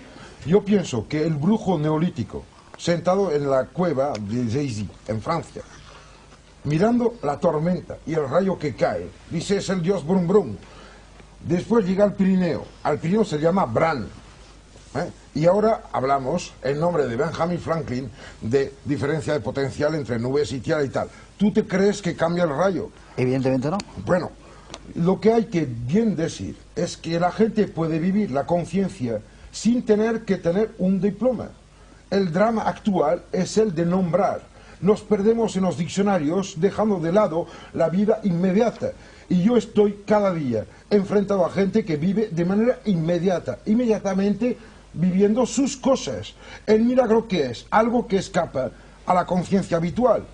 Yo pienso que el brujo neolítico, sentado en la cueva de Jay-Z, en Francia, mirando la tormenta y el rayo que cae, dice, es el dios Brum Brum. Después llega al Pirineo. Al Pirineo se llama Bran. Y ahora hablamos, en nombre de Benjamin Franklin, de diferencia de potencial entre nubes y tierra y tal. ¿Tú te crees que cambia el rayo? Evidentemente no. Bueno, Lo que hay que bien decir es que la gente puede vivir la conciencia sin tener que tener un diploma. El drama actual es el de nombrar. Nos perdemos en los diccionarios dejando de lado la vida inmediata. Y yo estoy cada día enfrentado a gente que vive de manera inmediata, inmediatamente viviendo sus cosas. El milagro, ¿qué es? Algo que escapa a la conciencia habitual.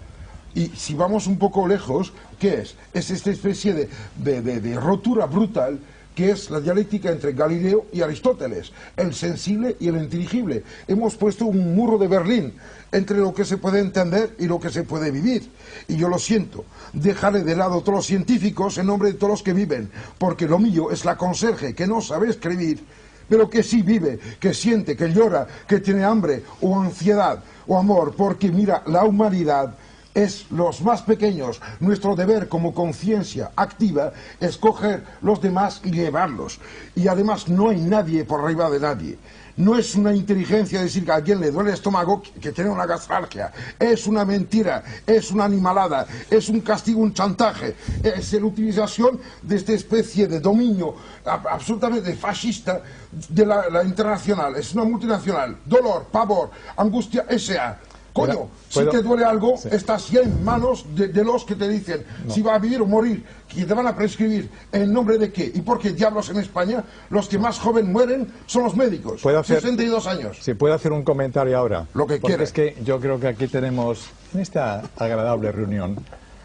Y si vamos un poco lejos, ¿qué es? Es esta especie de rotura brutal que es la dialéctica entre Galileo y Aristóteles, el sensible y el inteligible. Hemos puesto un muro de Berlín entre lo que se puede entender y lo que se puede vivir. Y yo lo siento, dejaré de lado todos los científicos en nombre de todos los que viven, porque lo mío es la conserje que no sabe escribir, pero que sí vive, que siente, que llora, que tiene hambre o ansiedad o amor, porque mira, la humanidad es los más pequeños. Nuestro deber como conciencia activa es coger los demás y llevarlos. Y además no hay nadie por arriba de nadie. No es una inteligencia decir que a alguien le duele el estómago que tiene una gastralgia. Es una mentira, es una animalada, es un castigo, un chantaje. Es la utilización de esta especie de dominio absolutamente fascista de la internacional. Es una multinacional. Dolor, pavor, angustia, S.A. Coño, si te duele algo, sí, estás ya en manos de los que te dicen si va a vivir o morir, que te van a prescribir en nombre de qué. ¿Y por qué diablos en España los que más joven mueren son los médicos? 62 años. Si puedo hacer un comentario ahora. Lo que porque quieras. Es que yo creo que aquí tenemos, en esta agradable reunión,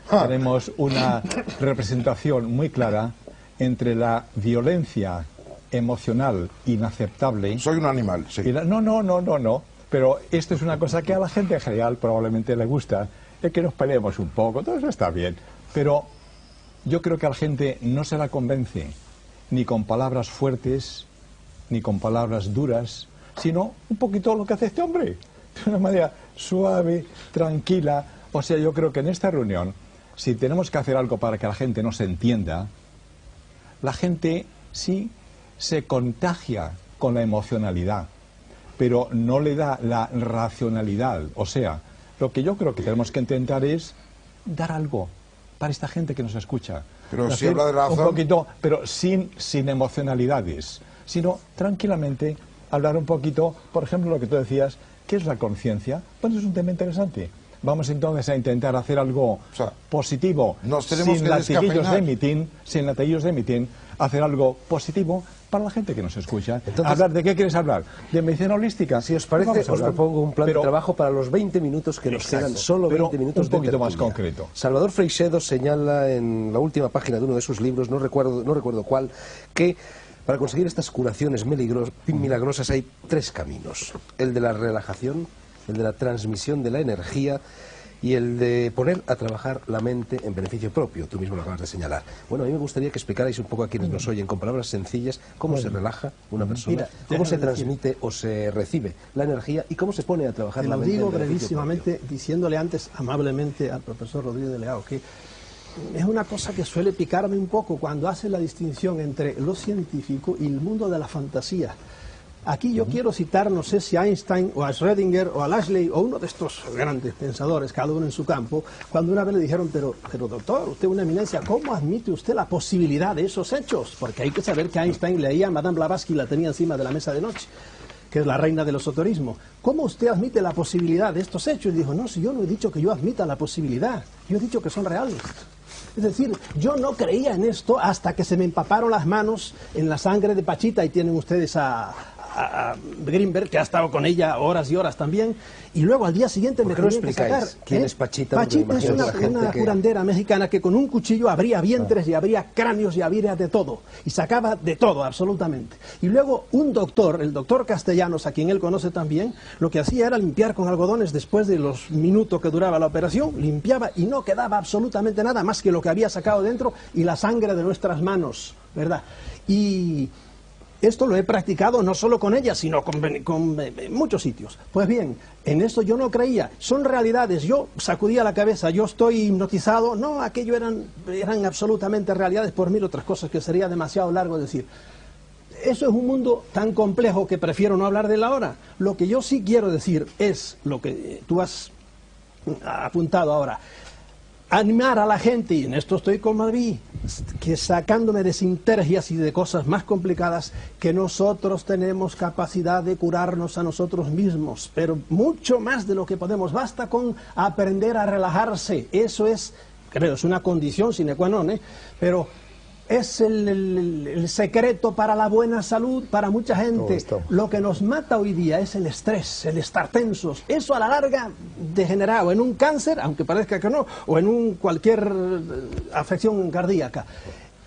tenemos una representación muy clara entre la violencia emocional inaceptable. Soy un animal, sí. Y no. Pero esto es una cosa que a la gente en general probablemente le gusta, es que nos peleemos un poco, todo eso está bien. Pero yo creo que a la gente no se la convence ni con palabras fuertes, ni con palabras duras, sino un poquito lo que hace este hombre, de una manera suave, tranquila. O sea, yo creo que en esta reunión, si tenemos que hacer algo para que la gente nos entienda, la gente sí se contagia con la emocionalidad, pero no le da la racionalidad. O sea, lo que yo creo que tenemos que intentar es dar algo para esta gente que nos escucha. Pero si habla de razón... Un poquito, pero sin emocionalidades, sino tranquilamente hablar un poquito, por ejemplo, lo que tú decías, ¿qué es la conciencia? Pues es un tema interesante. Vamos entonces a intentar hacer algo positivo, sin latiguillos de mitin, hacer algo positivo para la gente que nos escucha. Entonces, hablar ¿de qué quieres hablar? ¿De medicina holística? Si os parece, os propongo un plan de trabajo para los 20 minutos que nos quedan, solo 20 minutos un poquito más concreto. Salvador Freixedo señala en la última página de uno de sus libros, no recuerdo cuál, que para conseguir estas curaciones milagrosas hay 3 caminos: el de la relajación, el de la transmisión de la energía y el de poner a trabajar la mente en beneficio propio. Tú mismo lo acabas de señalar. Bueno, a mí me gustaría que explicarais un poco a quienes nos oyen, con palabras sencillas, cómo se relaja una persona, cómo se transmite o se recibe la energía y cómo se pone a trabajar la mente. Te lo digo brevísimamente, diciéndole antes amablemente al profesor Rodríguez de Leao que es una cosa que suele picarme un poco cuando hace la distinción entre lo científico y el mundo de la fantasía. Aquí yo quiero citar, no sé si a Einstein o a Schrödinger o a Lashley o uno de estos grandes pensadores, cada uno en su campo, cuando una vez le dijeron, pero doctor, usted es una eminencia, ¿cómo admite usted la posibilidad de esos hechos? Porque hay que saber que Einstein leía a Madame Blavatsky, la tenía encima de la mesa de noche, que es la reina del esoterismo. ¿Cómo usted admite la posibilidad de estos hechos? Y dijo, no, si yo no he dicho que yo admita la posibilidad, yo he dicho que son reales. Es decir, yo no creía en esto hasta que se me empaparon las manos en la sangre de Pachita, y tienen ustedes a Greenberg, que ha estado con ella horas y horas también, y luego al día siguiente me tenían que sacar. ¿Quién es Pachita? Pachita es una curandera mexicana que con un cuchillo abría vientres y abría cráneos y abría de todo, y sacaba de todo, absolutamente. Y luego un doctor, el doctor Castellanos, a quien él conoce también, lo que hacía era limpiar con algodones después de los minutos que duraba la operación, limpiaba y no quedaba absolutamente nada más que lo que había sacado dentro y la sangre de nuestras manos, ¿verdad? Y esto lo he practicado no solo con ella, sino con muchos sitios. Pues bien, en esto yo no creía. Son realidades. Yo sacudía la cabeza, yo estoy hipnotizado. No, aquello eran absolutamente realidades, por mil otras cosas que sería demasiado largo decir. Eso es un mundo tan complejo que prefiero no hablar de él ahora. Lo que yo sí quiero decir es lo que tú has apuntado ahora. animar a la gente, y en esto estoy con Madrid, que sacándome de sinergias y de cosas más complicadas, que nosotros tenemos capacidad de curarnos a nosotros mismos, pero mucho más de lo que podemos. Basta con aprender a relajarse. Eso es, creo, es una condición sine qua non, pero es el secreto para la buena salud para mucha gente. Lo que nos mata hoy día es el estrés, el estar tensos. Eso a la larga degenera o en un cáncer, aunque parezca que no, o en cualquier afección cardíaca.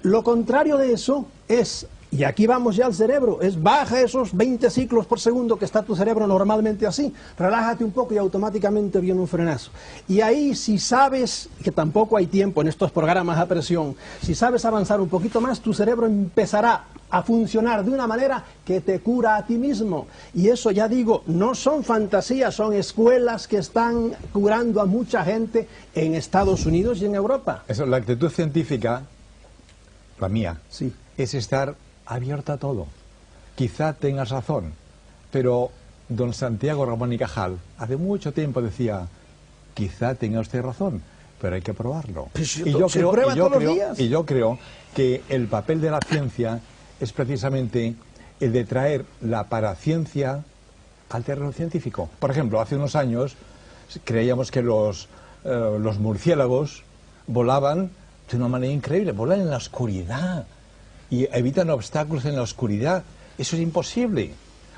Lo contrario de eso es, y aquí vamos ya al cerebro, es baja esos 20 ciclos por segundo que está tu cerebro normalmente así, relájate un poco y automáticamente viene un frenazo. Y ahí, si sabes, que tampoco hay tiempo en estos programas a presión, si sabes avanzar un poquito más, tu cerebro empezará a funcionar de una manera que te cura a ti mismo. Y eso, ya digo, no son fantasías, son escuelas que están curando a mucha gente en Estados Unidos y en Europa. Eso, la actitud científica, la mía, sí, es estar abierta a todo. Quizá tengas razón, pero don Santiago Ramón y Cajal hace mucho tiempo decía, quizá tenga usted razón, pero hay que probarlo. Y yo creo que el papel de la ciencia es precisamente el de traer la paraciencia al terreno científico. Por ejemplo, hace unos años creíamos que los murciélagos volaban de una manera increíble, volan en la oscuridad y evitan obstáculos en la oscuridad. Eso es imposible.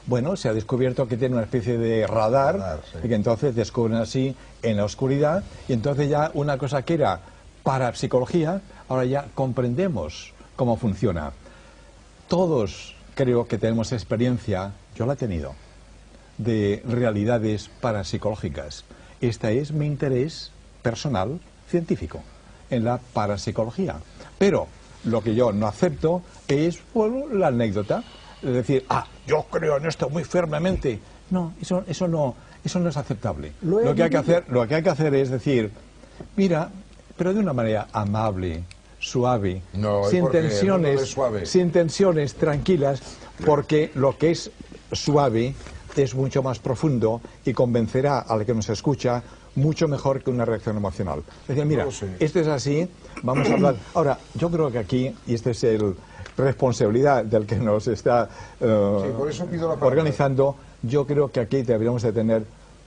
Bueno, se ha descubierto que tiene una especie de radar sí, y que entonces descubren así en la oscuridad, y entonces ya una cosa que era parapsicología, ahora ya comprendemos cómo funciona. Todos creo que tenemos experiencia, yo la he tenido, de realidades parapsicológicas. Este es mi interés personal científico en la parapsicología. Pero lo que yo no acepto es, bueno, la anécdota. Es decir, yo creo en esto muy firmemente. No, eso no es aceptable. Lo que hay que hacer es decir, mira, pero de una manera amable, suave, sin tensiones, tranquilas, porque lo que es suave es mucho más profundo y convencerá al que nos escucha mucho mejor que una reacción emocional. Es decir, mira, esto es así, vamos a hablar. Ahora, yo creo que aquí, y esta es responsabilidad del que nos está por eso pido la organizando, yo creo que aquí deberíamos de tener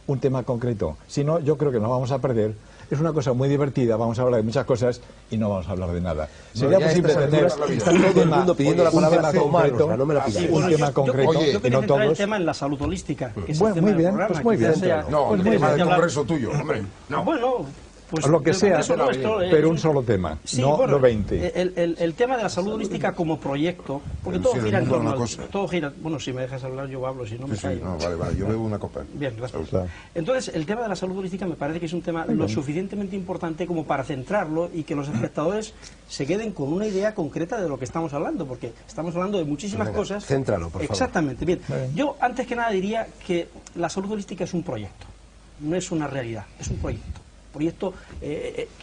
un tema concreto. Si no, yo creo que nos vamos a perder. Es una cosa muy divertida, vamos a hablar de muchas cosas y no vamos a hablar de nada. Sería posible tener todo el mundo pidiendo la palabra concreto, no me la pidáis. Un tema concreto, yo quería centrar el tema en la salud holística, que es el tema muy del bien, programa, pues muy bien. No, el tema del congreso tuyo, hombre. No. Bueno, pues lo que sea, nuestro, pero un solo tema, sí, no 20. El tema de la salud holística como proyecto, porque todo gira en torno todo gira. Bueno, si me dejas hablar yo hablo, si no me callo. No, vale, yo bebo una copa. Bien, gracias. Entonces, el tema de la salud holística me parece que es un tema lo suficientemente importante como para centrarlo y que los espectadores se queden con una idea concreta de lo que estamos hablando, porque estamos hablando de muchísimas cosas. Céntralo, por favor. Exactamente, bien. Yo, antes que nada, diría que la salud holística es un proyecto, no es una realidad, es un proyecto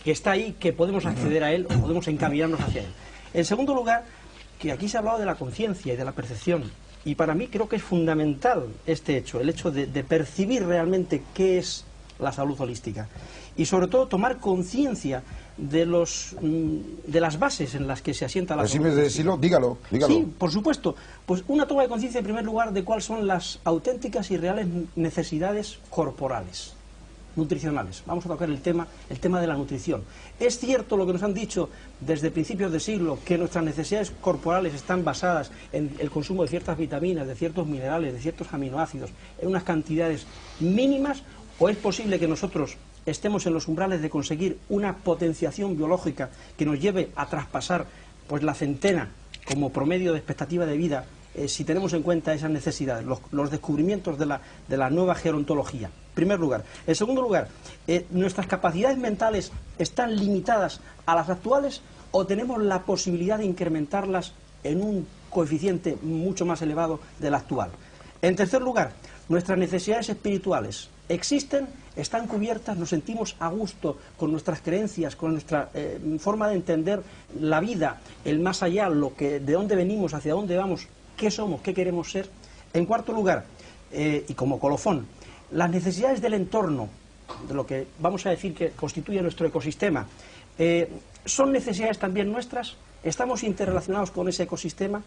que está ahí, que podemos acceder a él o podemos encaminarnos hacia él. En segundo lugar, que aquí se ha hablado de la conciencia y de la percepción, y para mí creo que es fundamental este hecho, el hecho de percibir realmente qué es la salud holística y sobre todo tomar conciencia de las bases en las que se asienta la salud holística. Decirlo, dígalo. Sí, por supuesto. Pues una toma de conciencia en primer lugar de cuáles son las auténticas y reales necesidades corporales, nutricionales. Vamos a tocar el tema de la nutrición. Es cierto lo que nos han dicho desde principios de siglo, que nuestras necesidades corporales están basadas en el consumo de ciertas vitaminas, de ciertos minerales, de ciertos aminoácidos, en unas cantidades mínimas, o es posible que nosotros estemos en los umbrales de conseguir una potenciación biológica que nos lleve a traspasar pues la centena como promedio de expectativa de vida, si tenemos en cuenta esas necesidades, los descubrimientos de la nueva gerontología. En primer lugar. En segundo lugar, ¿nuestras capacidades mentales están limitadas a las actuales o tenemos la posibilidad de incrementarlas en un coeficiente mucho más elevado del actual? En tercer lugar, ¿nuestras necesidades espirituales existen, están cubiertas, nos sentimos a gusto con nuestras creencias, con nuestra forma de entender la vida, el más allá, de dónde venimos, hacia dónde vamos, qué somos, qué queremos ser? En cuarto lugar, y como colofón, las necesidades del entorno, de lo que vamos a decir que constituye nuestro ecosistema, ¿son necesidades también nuestras? ¿Estamos interrelacionados con ese ecosistema?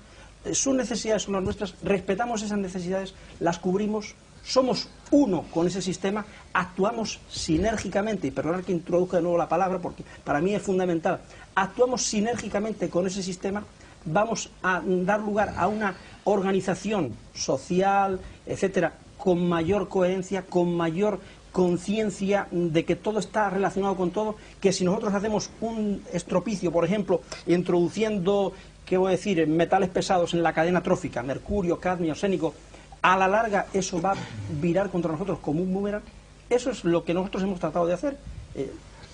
¿Sus necesidades son las nuestras? ¿Respetamos esas necesidades? ¿Las cubrimos? ¿Somos uno con ese sistema? ¿Actuamos sinérgicamente? Y perdonad que introduzca de nuevo la palabra porque para mí es fundamental. ¿Actuamos sinérgicamente con ese sistema? ¿Vamos a dar lugar a una organización social, etcétera, con mayor coherencia, con mayor conciencia de que todo está relacionado con todo? Que si nosotros hacemos un estropicio, por ejemplo, introduciendo, ¿qué voy a decir?, metales pesados en la cadena trófica, mercurio, cadmio, arsénico, a la larga eso va a virar contra nosotros como un boomerang. Eso es lo que nosotros hemos tratado de hacer,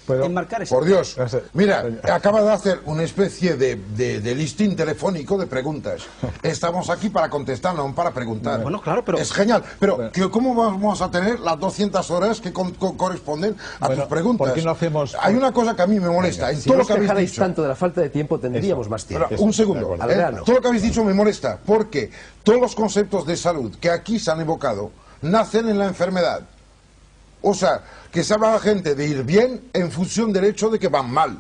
enmarcar ese... Por Dios, mira, acaba de hacer una especie de listín telefónico de preguntas. Estamos aquí para contestar, no para preguntar. Bueno, claro, pero... Es genial, pero ¿cómo vamos a tener las 200 horas que corresponden a tus preguntas? ¿Por qué no hacemos...? Hay una cosa que a mí me molesta. En todo lo que habéis dicho... tanto de la falta de tiempo, tendríamos más tiempo. Un segundo. Todo lo que habéis dicho me molesta, porque todos los conceptos de salud que aquí se han evocado nacen en la enfermedad. O sea, que se habla a la gente de ir bien en función del hecho de que van mal.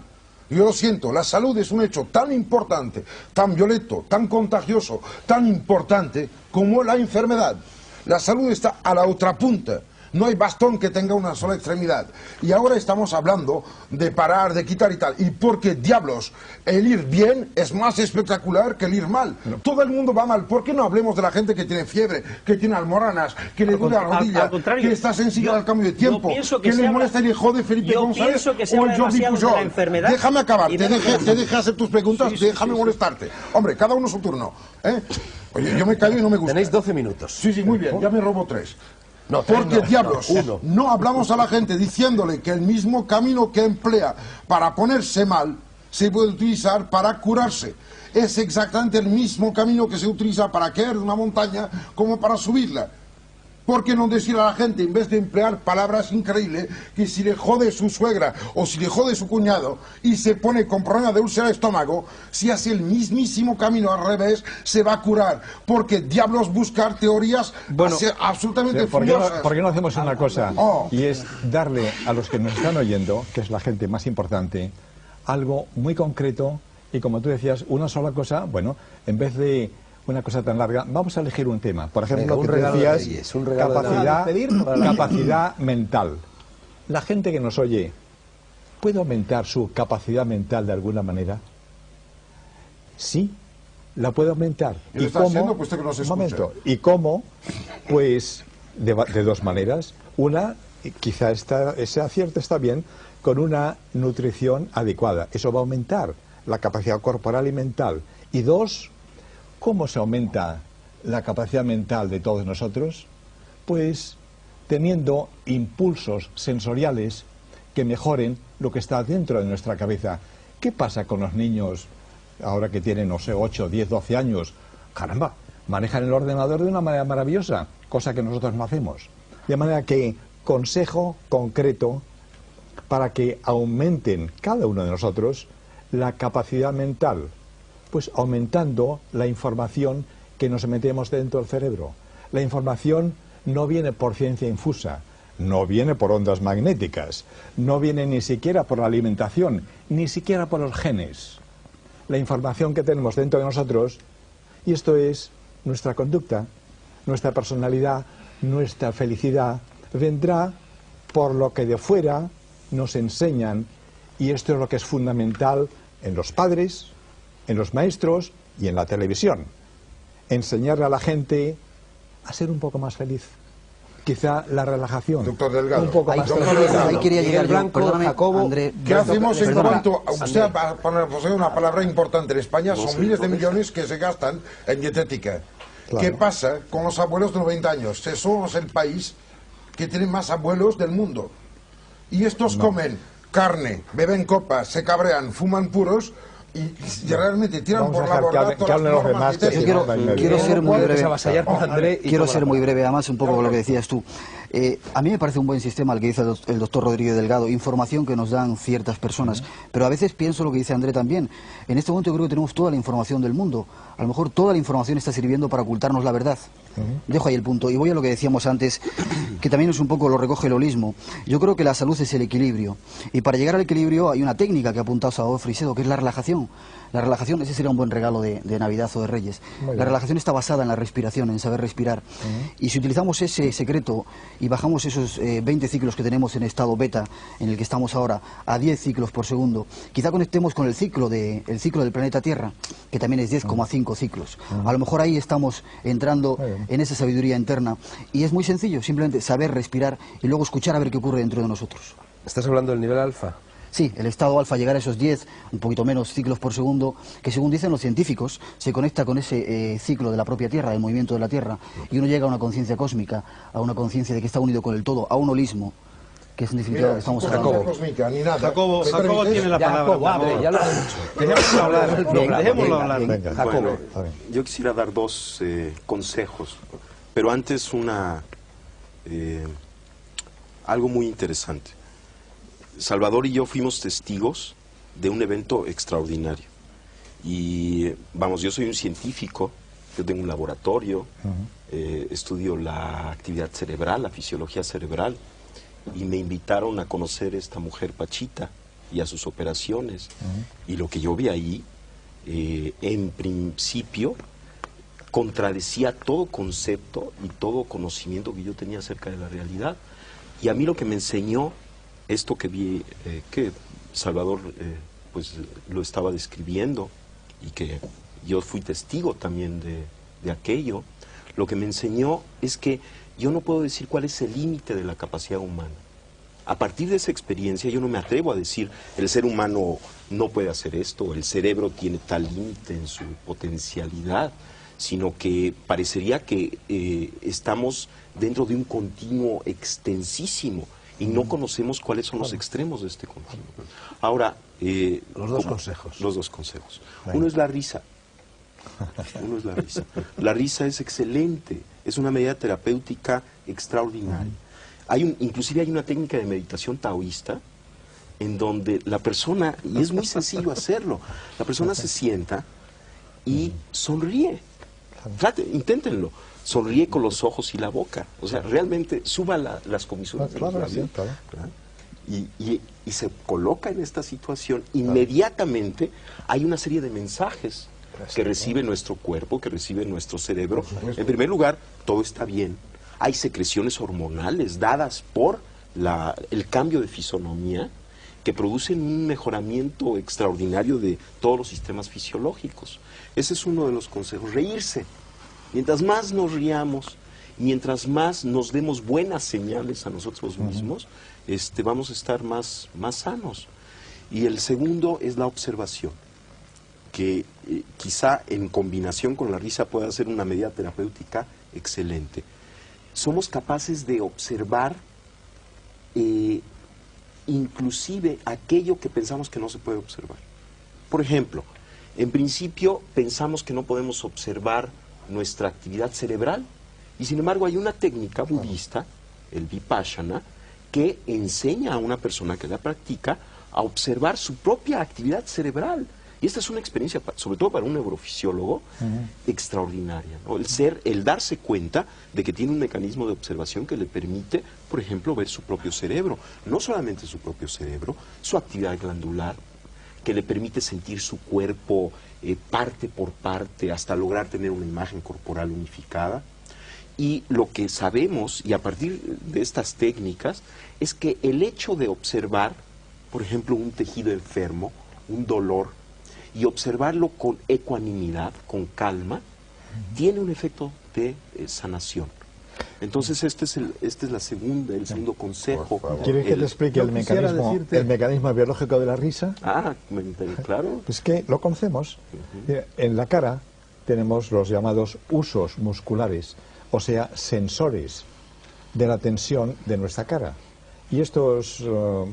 Yo lo siento, la salud es un hecho tan importante, tan violento, tan contagioso, tan importante como la enfermedad. La salud está a la otra punta. No hay bastón que tenga una sola extremidad. Y ahora estamos hablando de parar, de quitar y tal. ¿Y por qué diablos? El ir bien es más espectacular que el ir mal. Todo el mundo va mal. ¿Por qué no hablemos de la gente que tiene fiebre, que tiene almoranas, que le duele la rodilla, que está sensible al cambio de tiempo, que le molesta el hijo de Felipe González o el Jordi Pujol? Déjame acabar, te deje hacer tus preguntas, déjame molestarte. Hombre, cada uno su turno. Oye, yo me callo y no me gusta. Tenéis 12 minutos. Sí, muy bien, ya me robo 3. No, porque no, diablos, no hablamos a la gente diciéndole que el mismo camino que emplea para ponerse mal se puede utilizar para curarse. Es exactamente el mismo camino que se utiliza para caer de una montaña como para subirla. ¿Por qué no decir a la gente, en vez de emplear palabras increíbles, que si le jode su suegra o si le jode su cuñado y se pone con problema de úlcera de estómago, si hace el mismísimo camino al revés, se va a curar? Porque diablos buscar teorías absolutamente furiosas. ¿Por qué no hacemos una cosa? Y es darle a los que nos están oyendo, que es la gente más importante, algo muy concreto y, como tú decías, una sola cosa. Bueno, en vez de una cosa tan larga, vamos a elegir un tema. Por ejemplo, un que regalo decías, de Reyes, un regalo capacidad mental. La gente que nos oye, ¿puede aumentar su capacidad mental de alguna manera? Sí, la puede aumentar. ¿Y cómo? Pues que nos un momento. ¿Y cómo? Pues de dos maneras. Una, quizá ese acierto está bien, con una nutrición adecuada. Eso va a aumentar la capacidad corporal y mental. Y dos, ¿cómo se aumenta la capacidad mental de todos nosotros? Pues teniendo impulsos sensoriales que mejoren lo que está dentro de nuestra cabeza. ¿Qué pasa con los niños ahora que tienen, no sé, 8, 10, 12 años? Caramba, manejan el ordenador de una manera maravillosa, cosa que nosotros no hacemos. De manera que, consejo concreto para que aumenten cada uno de nosotros la capacidad mental, pues aumentando la información que nos metemos dentro del cerebro. La información no viene por ciencia infusa, no viene por ondas magnéticas, no viene ni siquiera por la alimentación, ni siquiera por los genes. La información que tenemos dentro de nosotros, y esto es nuestra conducta, nuestra personalidad, nuestra felicidad, vendrá por lo que de fuera nos enseñan, y esto es lo que es fundamental en los padres, en los maestros y en la televisión. Enseñarle a la gente a ser un poco más feliz. Quizá la relajación. Doctor Delgado. Un poco más Ahí quería llegar yo. Perdóname, André. ¿Qué hacemos en cuanto a usted para poner una palabra importante? En España son miles de millones que se gastan en dietética. Claro. ¿Qué pasa con los abuelos de 90 años? Somos el país que tiene más abuelos del mundo. Y estos comen carne, beben copas, se cabrean, fuman puros, y realmente tiran Vamos por a la dejar borda que todas hablen las los normas demás, y que tal. si no, quiero ser muy breve. avasallar por André y Quiero todo ser lo muy demás. breve, además, un poco con lo que decías tú. A mí me parece un buen sistema el que dice el doctor Rodríguez Delgado, información que nos dan ciertas personas, pero a veces pienso lo que dice André también. En este momento yo creo que tenemos toda la información del mundo. A lo mejor toda la información está sirviendo para ocultarnos la verdad. Dejo ahí el punto y voy a lo que decíamos antes, que también es un poco lo recoge el holismo. Yo creo que la salud es el equilibrio, y para llegar al equilibrio hay una técnica que ha apuntado Salvador Freixedo, que es la relajación. La relajación, ese sería un buen regalo de Navidad o de Reyes. La relajación está basada en la respiración, en saber respirar. Y si utilizamos ese secreto y bajamos esos 20 ciclos que tenemos en estado beta, en el que estamos ahora, a 10 ciclos por segundo, quizá conectemos con el ciclo del planeta Tierra, que también es 10,5 ciclos. A lo mejor ahí estamos entrando en esa sabiduría interna. Y es muy sencillo, simplemente saber respirar y luego escuchar a ver qué ocurre dentro de nosotros. ¿Estás hablando del nivel alfa? Sí, el estado alfa, llegar a esos 10, un poquito menos ciclos por segundo, que según dicen los científicos, se conecta con ese ciclo de la propia Tierra, del movimiento de la Tierra, y uno llega a una conciencia cósmica, a una conciencia de que está unido con el todo, a un holismo, que es en definitiva lo que estamos hablando. Jacobo tiene la palabra. Ya lo has dicho. Dejémoslo hablar. Dejémoslo hablar. Venga, Jacobo. Yo quisiera dar dos consejos, pero antes algo muy interesante. Salvador y yo fuimos testigos de un evento extraordinario. Y vamos, yo soy un científico, yo tengo un laboratorio, estudio la actividad cerebral, la fisiología cerebral, y me invitaron a conocer a esta mujer Pachita y a sus operaciones. Y lo que yo vi ahí, en principio, contradecía todo concepto y todo conocimiento que yo tenía acerca de la realidad. Y a mí lo que me enseñó esto que vi, que Salvador pues lo estaba describiendo y que yo fui testigo también de aquello, lo que me enseñó es que yo no puedo decir cuál es el límite de la capacidad humana. A partir de esa experiencia yo no me atrevo a decir el ser humano no puede hacer esto, el cerebro tiene tal límite en su potencialidad, sino que parecería que estamos dentro de un continuo extensísimo y no conocemos cuáles son los extremos de este continuo. Ahora, los dos consejos. Los dos consejos. Uno es la risa. La risa es excelente, es una medida terapéutica extraordinaria. Inclusive hay una técnica de meditación taoísta en donde la persona, y es muy sencillo hacerlo, la persona se sienta y sonríe. Inténtenlo. Sonríe con los ojos y la boca. O sea, realmente suba las comisuras de los labios, y se coloca en esta situación. Inmediatamente hay una serie de mensajes que recibe nuestro cuerpo, que recibe nuestro cerebro. En primer lugar, todo está bien. Hay secreciones hormonales dadas por el cambio de fisonomía que producen un mejoramiento extraordinario de todos los sistemas fisiológicos. Ese es uno de los consejos. Reírse. Mientras más nos riamos, mientras más nos demos buenas señales a nosotros mismos, vamos a estar más sanos. Y el segundo es la observación, que quizá en combinación con la risa pueda ser una medida terapéutica excelente. Somos capaces de observar inclusive aquello que pensamos que no se puede observar. Por ejemplo, en principio pensamos que no podemos observar nuestra actividad cerebral, y sin embargo hay una técnica budista, el Vipassana, que enseña a una persona que la practica a observar su propia actividad cerebral. Y esta es una experiencia, sobre todo para un neurofisiólogo, extraordinaria, ¿no? El darse cuenta de que tiene un mecanismo de observación que le permite, por ejemplo, ver su propio cerebro. No solamente su propio cerebro, su actividad glandular, que le permite sentir su cuerpo parte por parte hasta lograr tener una imagen corporal unificada. Y lo que sabemos, y a partir de estas técnicas, es que el hecho de observar, por ejemplo, un tejido enfermo, un dolor, y observarlo con ecuanimidad, con calma, tiene un efecto de sanación. Entonces este es el segundo consejo. ¿Quieres que te explique el mecanismo biológico de la risa? Claro. Es que lo conocemos. En la cara tenemos los llamados usos musculares, o sea, sensores de la tensión de nuestra cara. Y estos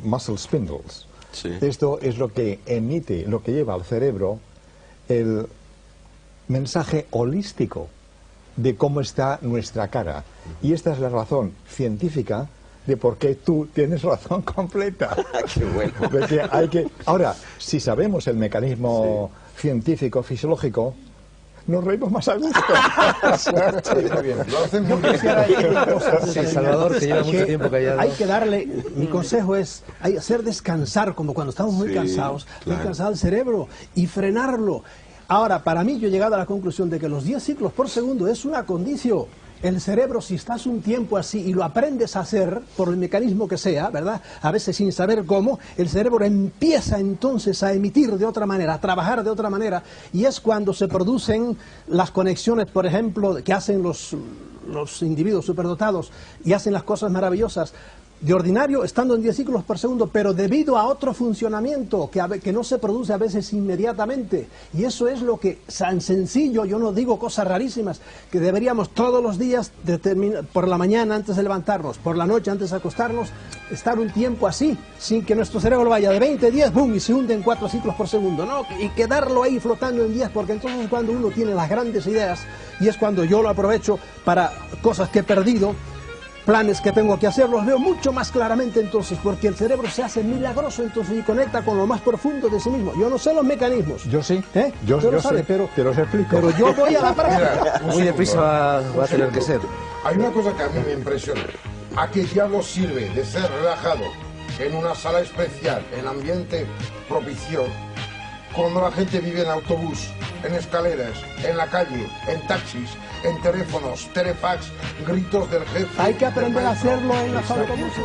muscle spindles Sí. Esto es lo que emite, lo que lleva al cerebro el mensaje holístico de cómo está nuestra cara. Y esta es la razón científica de por qué tú tienes razón completa. Qué bueno. De que hay que... Ahora, si sabemos el mecanismo científico, fisiológico, nos reímos más a gusto. Muy bien, lo hacen muy bien. Sí, Salvador, que lleva mucho tiempo callado. Hay que darle, mi consejo es hacer descansar, como cuando estamos muy Sí, cansados, claro. descansar el cerebro y frenarlo. Ahora, para mí yo he llegado a la conclusión de que los 10 ciclos por segundo es una condición. El cerebro, si estás un tiempo así y lo aprendes a hacer, por el mecanismo que sea, ¿verdad? A veces sin saber cómo, el cerebro empieza entonces a emitir de otra manera, a trabajar de otra manera, y es cuando se producen las conexiones, por ejemplo, que hacen los individuos superdotados y hacen las cosas maravillosas. De ordinario, estando en 10 ciclos por segundo, pero debido a otro funcionamiento que no se produce a veces inmediatamente. Y eso es lo que, tan sencillo, yo no digo cosas rarísimas, que deberíamos todos los días, por la mañana antes de levantarnos, por la noche antes de acostarnos, estar un tiempo así, sin que nuestro cerebro vaya de 20 a 10, boom, y se hunde en 4 ciclos por segundo, ¿no? Y quedarlo ahí flotando en 10, porque entonces es cuando uno tiene las grandes ideas, y es cuando yo lo aprovecho para cosas que he perdido, planes que tengo que hacer, los veo mucho más claramente entonces, porque el cerebro se hace milagroso entonces y conecta con lo más profundo de sí mismo. Yo no sé los mecanismos. Yo sí. ¿Eh? Yo Usted lo sé, sabe, te los explico. pero yo voy a la práctica. Mira, un Muy segundo, deprisa va a tener que ser. Hay una cosa que a mí me impresiona. ¿A qué diablos sirve de ser relajado en una sala especial, en ambiente propicio, cuando la gente vive en autobús, en escaleras, en la calle, en taxis, en teléfonos, telefax, gritos del jefe? Hay que aprender del a maestro? hacerlo en los Exacto. autobuses.